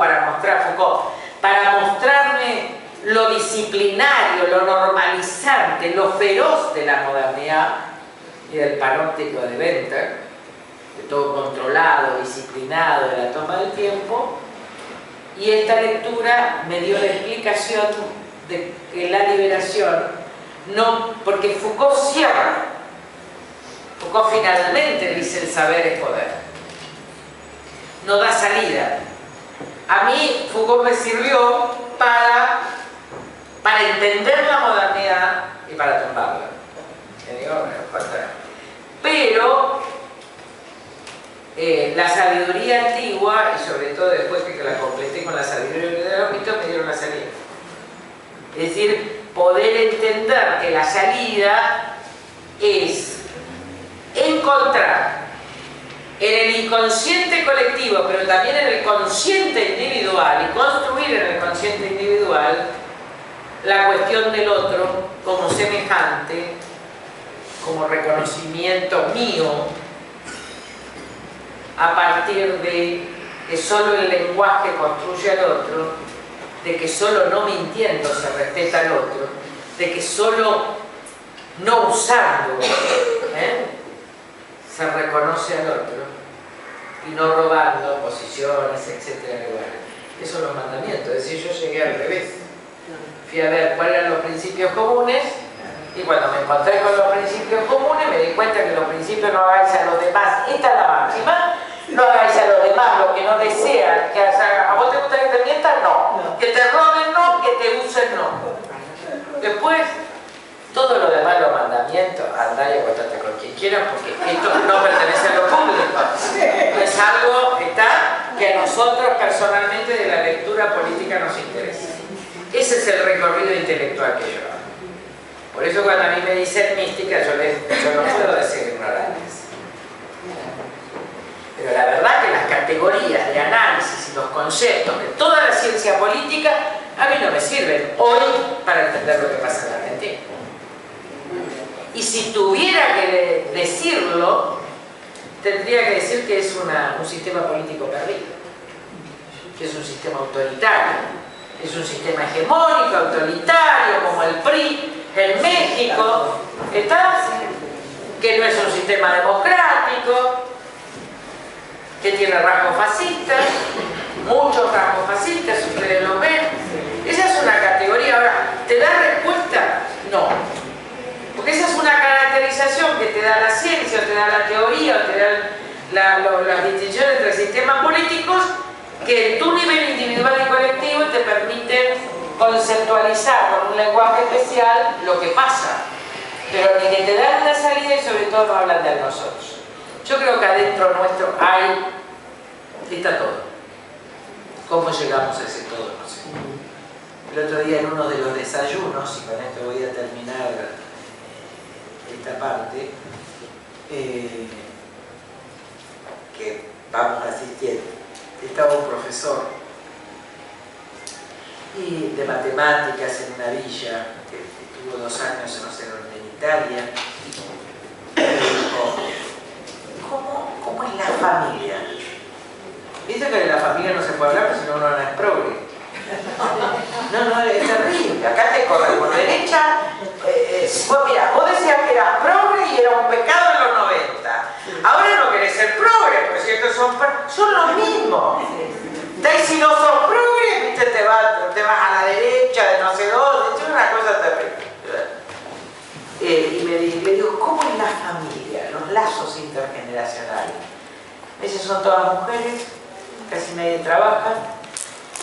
para mostrarme lo disciplinario, lo normalizante, lo feroz de la modernidad y del panóptico de Venter, de todo controlado, disciplinado, de la toma del tiempo. Y esta lectura me dio la explicación de que la liberación no, porque Foucault cierra. Foucault finalmente dice: el saber es poder. No da salida. A mí Foucault me sirvió para entender la modernidad y para tumbarla. Pero la sabiduría antigua, y sobre todo después que la completé con la sabiduría de los mitos, me dieron la salida. Es decir, poder entender que la salida es encontrar en el inconsciente colectivo, pero también en el consciente individual, y construir en el consciente individual la cuestión del otro como semejante, como reconocimiento mío, a partir de que solo el lenguaje construye al otro, de que solo no mintiendo se respeta al otro, de que solo no usando se reconoce al otro, y no robando posiciones, etcétera. Esos son los mandamientos. Es decir, yo llegué al revés. Fui a ver cuáles eran los principios comunes, y cuando me encontré con los principios comunes me di cuenta que los principios: no hagáis a los demás, esta es la máxima, no hagáis a los demás lo que no desean que hagan. ¿A vos te gusta que te mientan? No. Que te roben, no. Que te usen, no. Después, todo lo demás, los mandamientos, andá y acuéstate con quien quieras, porque esto no pertenece a lo público. Es algo que a nosotros personalmente de la lectura política nos interesa. Ese es el recorrido intelectual que yo hago. Por eso cuando a mí me dicen mística, yo no puedo decir ignorantes. Pero la verdad que las categorías de análisis y los conceptos de toda la ciencia política a mí no me sirven hoy para entender lo que pasa en Argentina. Y si tuviera que decirlo, tendría que decir que es un sistema político perdido, que es un sistema autoritario, es un sistema hegemónico, autoritario, como el PRI en México, que no es un sistema democrático, que tiene rasgos fascistas, muchos rasgos fascistas, ustedes lo ven. Esa es una categoría. Ahora, ¿te da respuesta? No. Porque esa es una caracterización que te da la ciencia, o te da la teoría, o te da las distinciones entre sistemas políticos, que en tu nivel individual y colectivo te permiten conceptualizar con un lenguaje especial lo que pasa, pero ni que te dan una salida y sobre todo no hablan de nosotros. Yo creo que adentro nuestro está todo. ¿Cómo llegamos a ese todo? No sé. El otro día en uno de los desayunos, y con esto voy a terminar esta parte, que vamos asistiendo, estaba un profesor de matemáticas en una villa, que estuvo 2 años, no sé dónde, en Italia, y me dijo: ¿Cómo es la familia? Viste que de la familia no se puede hablar, porque si no uno no es progre. No, es terrible. Acá te corren por derecha. Mira, vos decías que eras progre y era un pecado en los 90. Ahora no querés ser progre, porque si estos son los mismos. Y si no sos progre, viste, te vas a la derecha de no sé dónde, es una cosa terrible. Y le digo, ¿cómo es la familia, los lazos intergeneracionales? Esas son todas mujeres, casi nadie trabaja,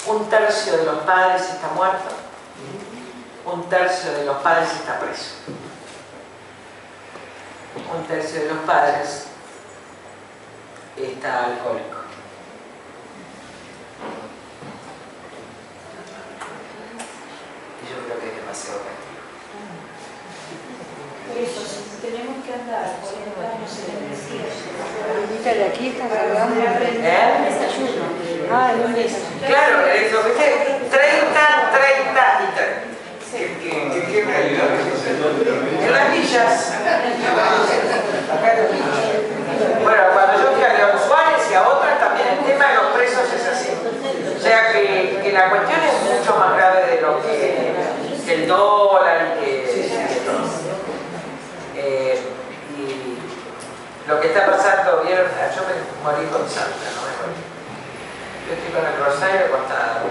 1/3 de los padres está muerto, 1/3 de los padres está preso, 1/3 de los padres está alcohólico. Y yo creo que es demasiado castigo. Por eso, tenemos que andar, por ejemplo, no sé, en el desierto. De aquí está cargando. Desayuno. Ah, el lunes. Claro, eso, ¿viste? 30, 30 y 30. ¿Qué realidad es esa? En las villas. Bueno, cuando yo fui a León Suárez y a otras, también el tema de los presos es así. O sea que la cuestión es mucho más grave de lo que el dólar y lo que está pasando, ¿vieron? Yo me morí con Santa, no me morí. Yo estoy con el rosario acostada,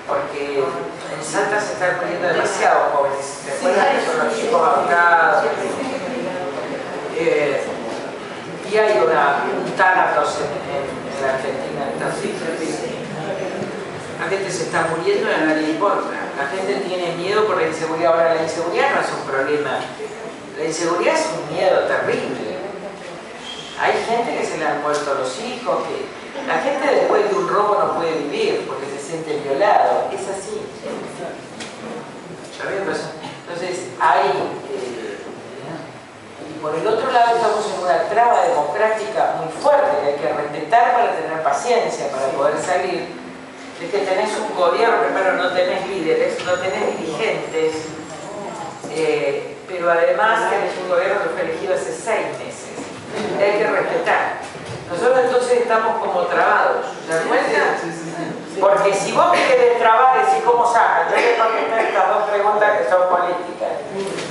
porque en Salta se están muriendo demasiado jóvenes. ¿Se acuerdan que son los chicos abocados? Y hay un tánatos en la Argentina. La gente se está muriendo y a nadie le importa. La gente tiene miedo por la inseguridad. Ahora, la inseguridad no es un problema. La inseguridad es un miedo terrible. Hay gente que se le han muerto los hijos, que la gente después de un robo no puede vivir porque se siente violado. Es así. Entonces hay... y por el otro lado estamos en una traba democrática muy fuerte que hay que respetar para tener paciencia, para poder salir. Es que tenés un gobierno, primero no tenés líderes, no tenés dirigentes, pero además tenés un gobierno que fue elegido hace 6 meses. Hay que respetar. Nosotros entonces estamos como trabados, ¿se dan cuenta? Porque si vos me querés trabar, decís cómo saca. Yo les contesté estas 2 preguntas que son políticas.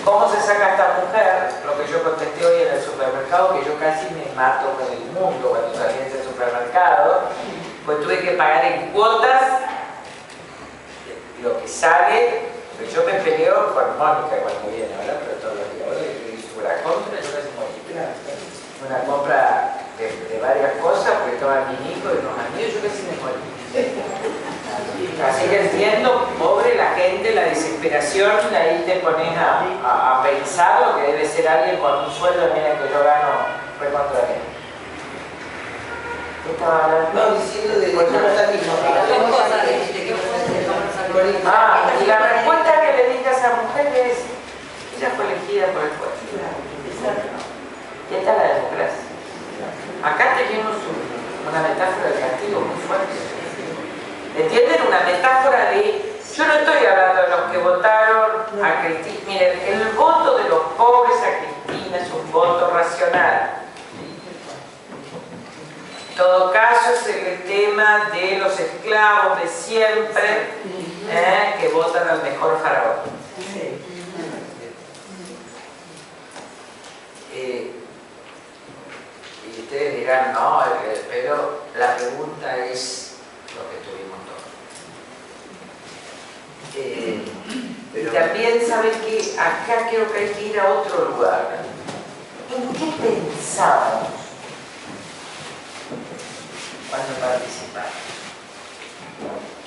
¿Cómo se saca esta mujer? Lo que yo contesté hoy en el supermercado, que yo casi me mato con el mundo cuando salí de ese supermercado, pues tuve que pagar en cuotas lo que sale. Pues yo me peleo con Mónica cuando viene, ¿verdad? Pero todos los días, ahora que hice una compra, yo casi morí. Una compra de varias cosas, porque estaban mis hijos y unos amigos, yo casi me morí. Así que entiendo, pobre la gente, la desesperación, ahí te pones a pensar lo que debe ser alguien con un sueldo, mira que yo gano recontra bien. ¿Qué estaba hablando? No, diciendo de cómo está mismo. Y la respuesta que le dije a esa mujer es, ella fue elegida por el pueblo. Y esta es la democracia. Acá tenemos una metáfora del castigo muy fuerte. ¿Entienden? Una metáfora de... Yo no estoy hablando de los que votaron a Cristina. Miren, el voto de los pobres a Cristina es un voto racional. En todo caso es el tema de los esclavos de siempre que votan al mejor faraón. Y ustedes dirán, no, pero la pregunta es lo que tuvimos todos. Y también saben que acá creo que hay que ir a otro lugar. ¿En qué pensamos cuando participamos?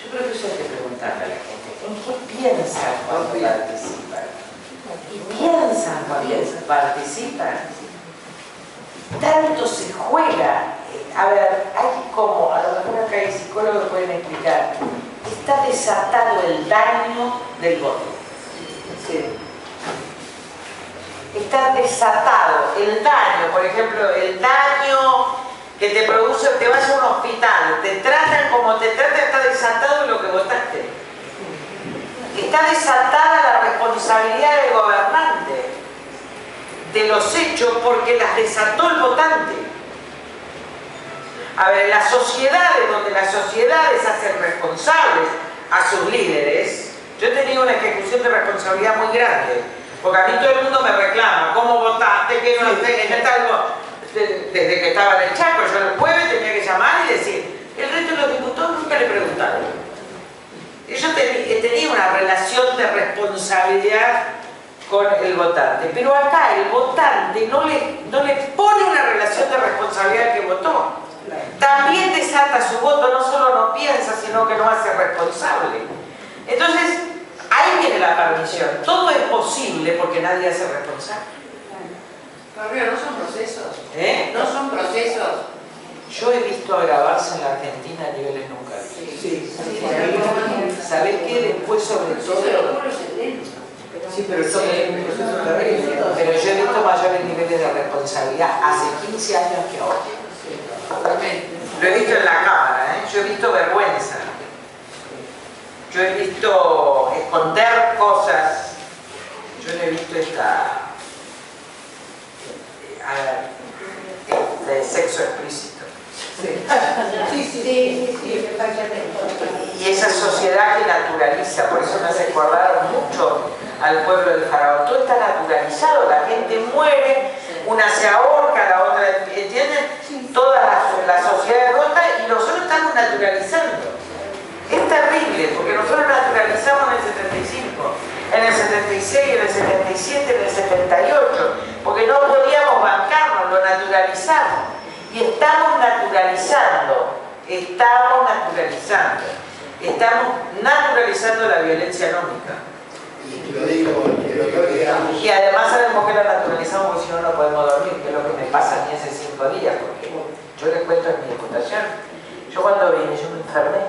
Yo creo que eso hay que preguntarle a la gente. ¿En qué piensan cuando participan? Y piensan cuando participan. Tanto se juega. A ver, hay como, a lo mejor acá hay psicólogos que pueden explicar, está desatado el daño del voto. Sí. Está desatado el daño, por ejemplo, el daño que te produce, te vas a un hospital, te tratan como te tratan, está desatado lo que votaste. Está desatada la responsabilidad del gobernante de los hechos porque las desató el votante. A ver, las sociedades donde las sociedades hacen responsables a sus líderes, yo he tenido una ejecución de responsabilidad muy grande, porque a mí todo el mundo me reclama, ¿cómo votaste? ¿Qué no sé? desde que estaba en el Chaco. Yo el jueves tenía que llamar y decir, el resto de los diputados nunca le preguntaron. Ellos tenían una relación de responsabilidad con el votante, pero acá el votante no le pone una relación de responsabilidad al que votó. También desata su voto, no solo no piensa, sino que no hace responsable. Entonces, ahí viene la permisión. Todo es posible porque nadie hace responsable. Pero no son procesos. ¿Eh? No son procesos. Yo he visto grabarse en la Argentina a niveles nunca vistos. Sí. ¿Sabés qué? Después, sobre todo... Sí, pero estamos en un proceso terrible. Pero yo he visto mayores niveles de responsabilidad hace 15 años que ahora. Lo he visto en la Cámara, ¿eh? Yo he visto vergüenza. Yo he visto esconder cosas. Yo no he visto de sexo explícito. Y esa sociedad que naturaliza, por eso me hace acordar mucho al pueblo del faraón. Todo está naturalizado, la gente muere, una se ahorca, la otra, ¿entienden? Toda la sociedad es rota y nosotros estamos naturalizando. Es terrible, porque nosotros naturalizamos en el 75, en el 76, en el 77, en el 78, porque no podíamos bancarnos, lo naturalizamos. Y estamos naturalizando la violencia nómica. Y además sabemos que la naturalizamos porque si no, no podemos dormir, que es lo que me pasa a mí hace 5 días, porque yo les cuento en mi diputación. Yo cuando vine, yo me enfermé,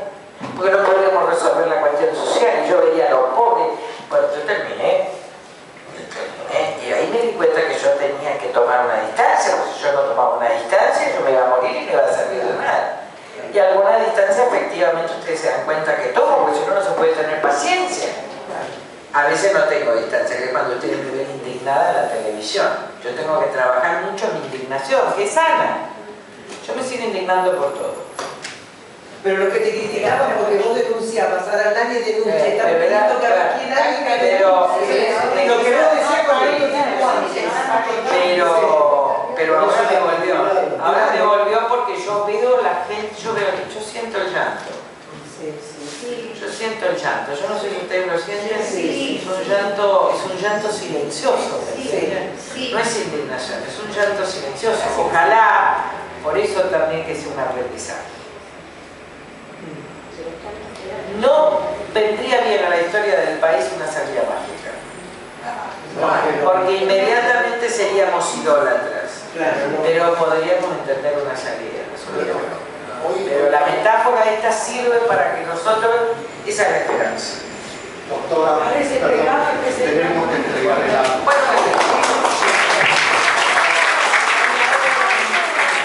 porque no podíamos resolver la cuestión social, y yo veía a los pobres. Cuando yo terminé, y ahí me di cuenta que yo tenía que tomar una distancia, porque si yo no tomaba una distancia, yo me iba a morir y no iba a servir de nada. Y alguna distancia, efectivamente, ustedes se dan cuenta que tomo, porque si no, no se puede tener paciencia. A veces no tengo distancia, que es cuando ustedes me ven indignada en la televisión. Yo tengo que trabajar mucho en mi indignación, que es sana. Yo me sigo indignando por todo. Pero lo que te criticaban porque vos denunciabas, ahora nadie denuncia, está pidiendo que aquí nadie denuncie. Lo que vos decías con ellos pero ahora me volvió. Ahora me volvió porque yo veo la gente, yo siento el llanto. Yo siento el llanto. Yo no sé si ustedes lo sienten. Es un llanto silencioso. No es indignación, es un llanto silencioso. Ojalá, por eso también que sea un aprendizaje. No vendría bien a la historia del país una salida mágica, porque inmediatamente seríamos idólatras, pero podríamos entender una salida. Pero la metáfora esta sirve para que nosotros, esa es la esperanza. Doctora,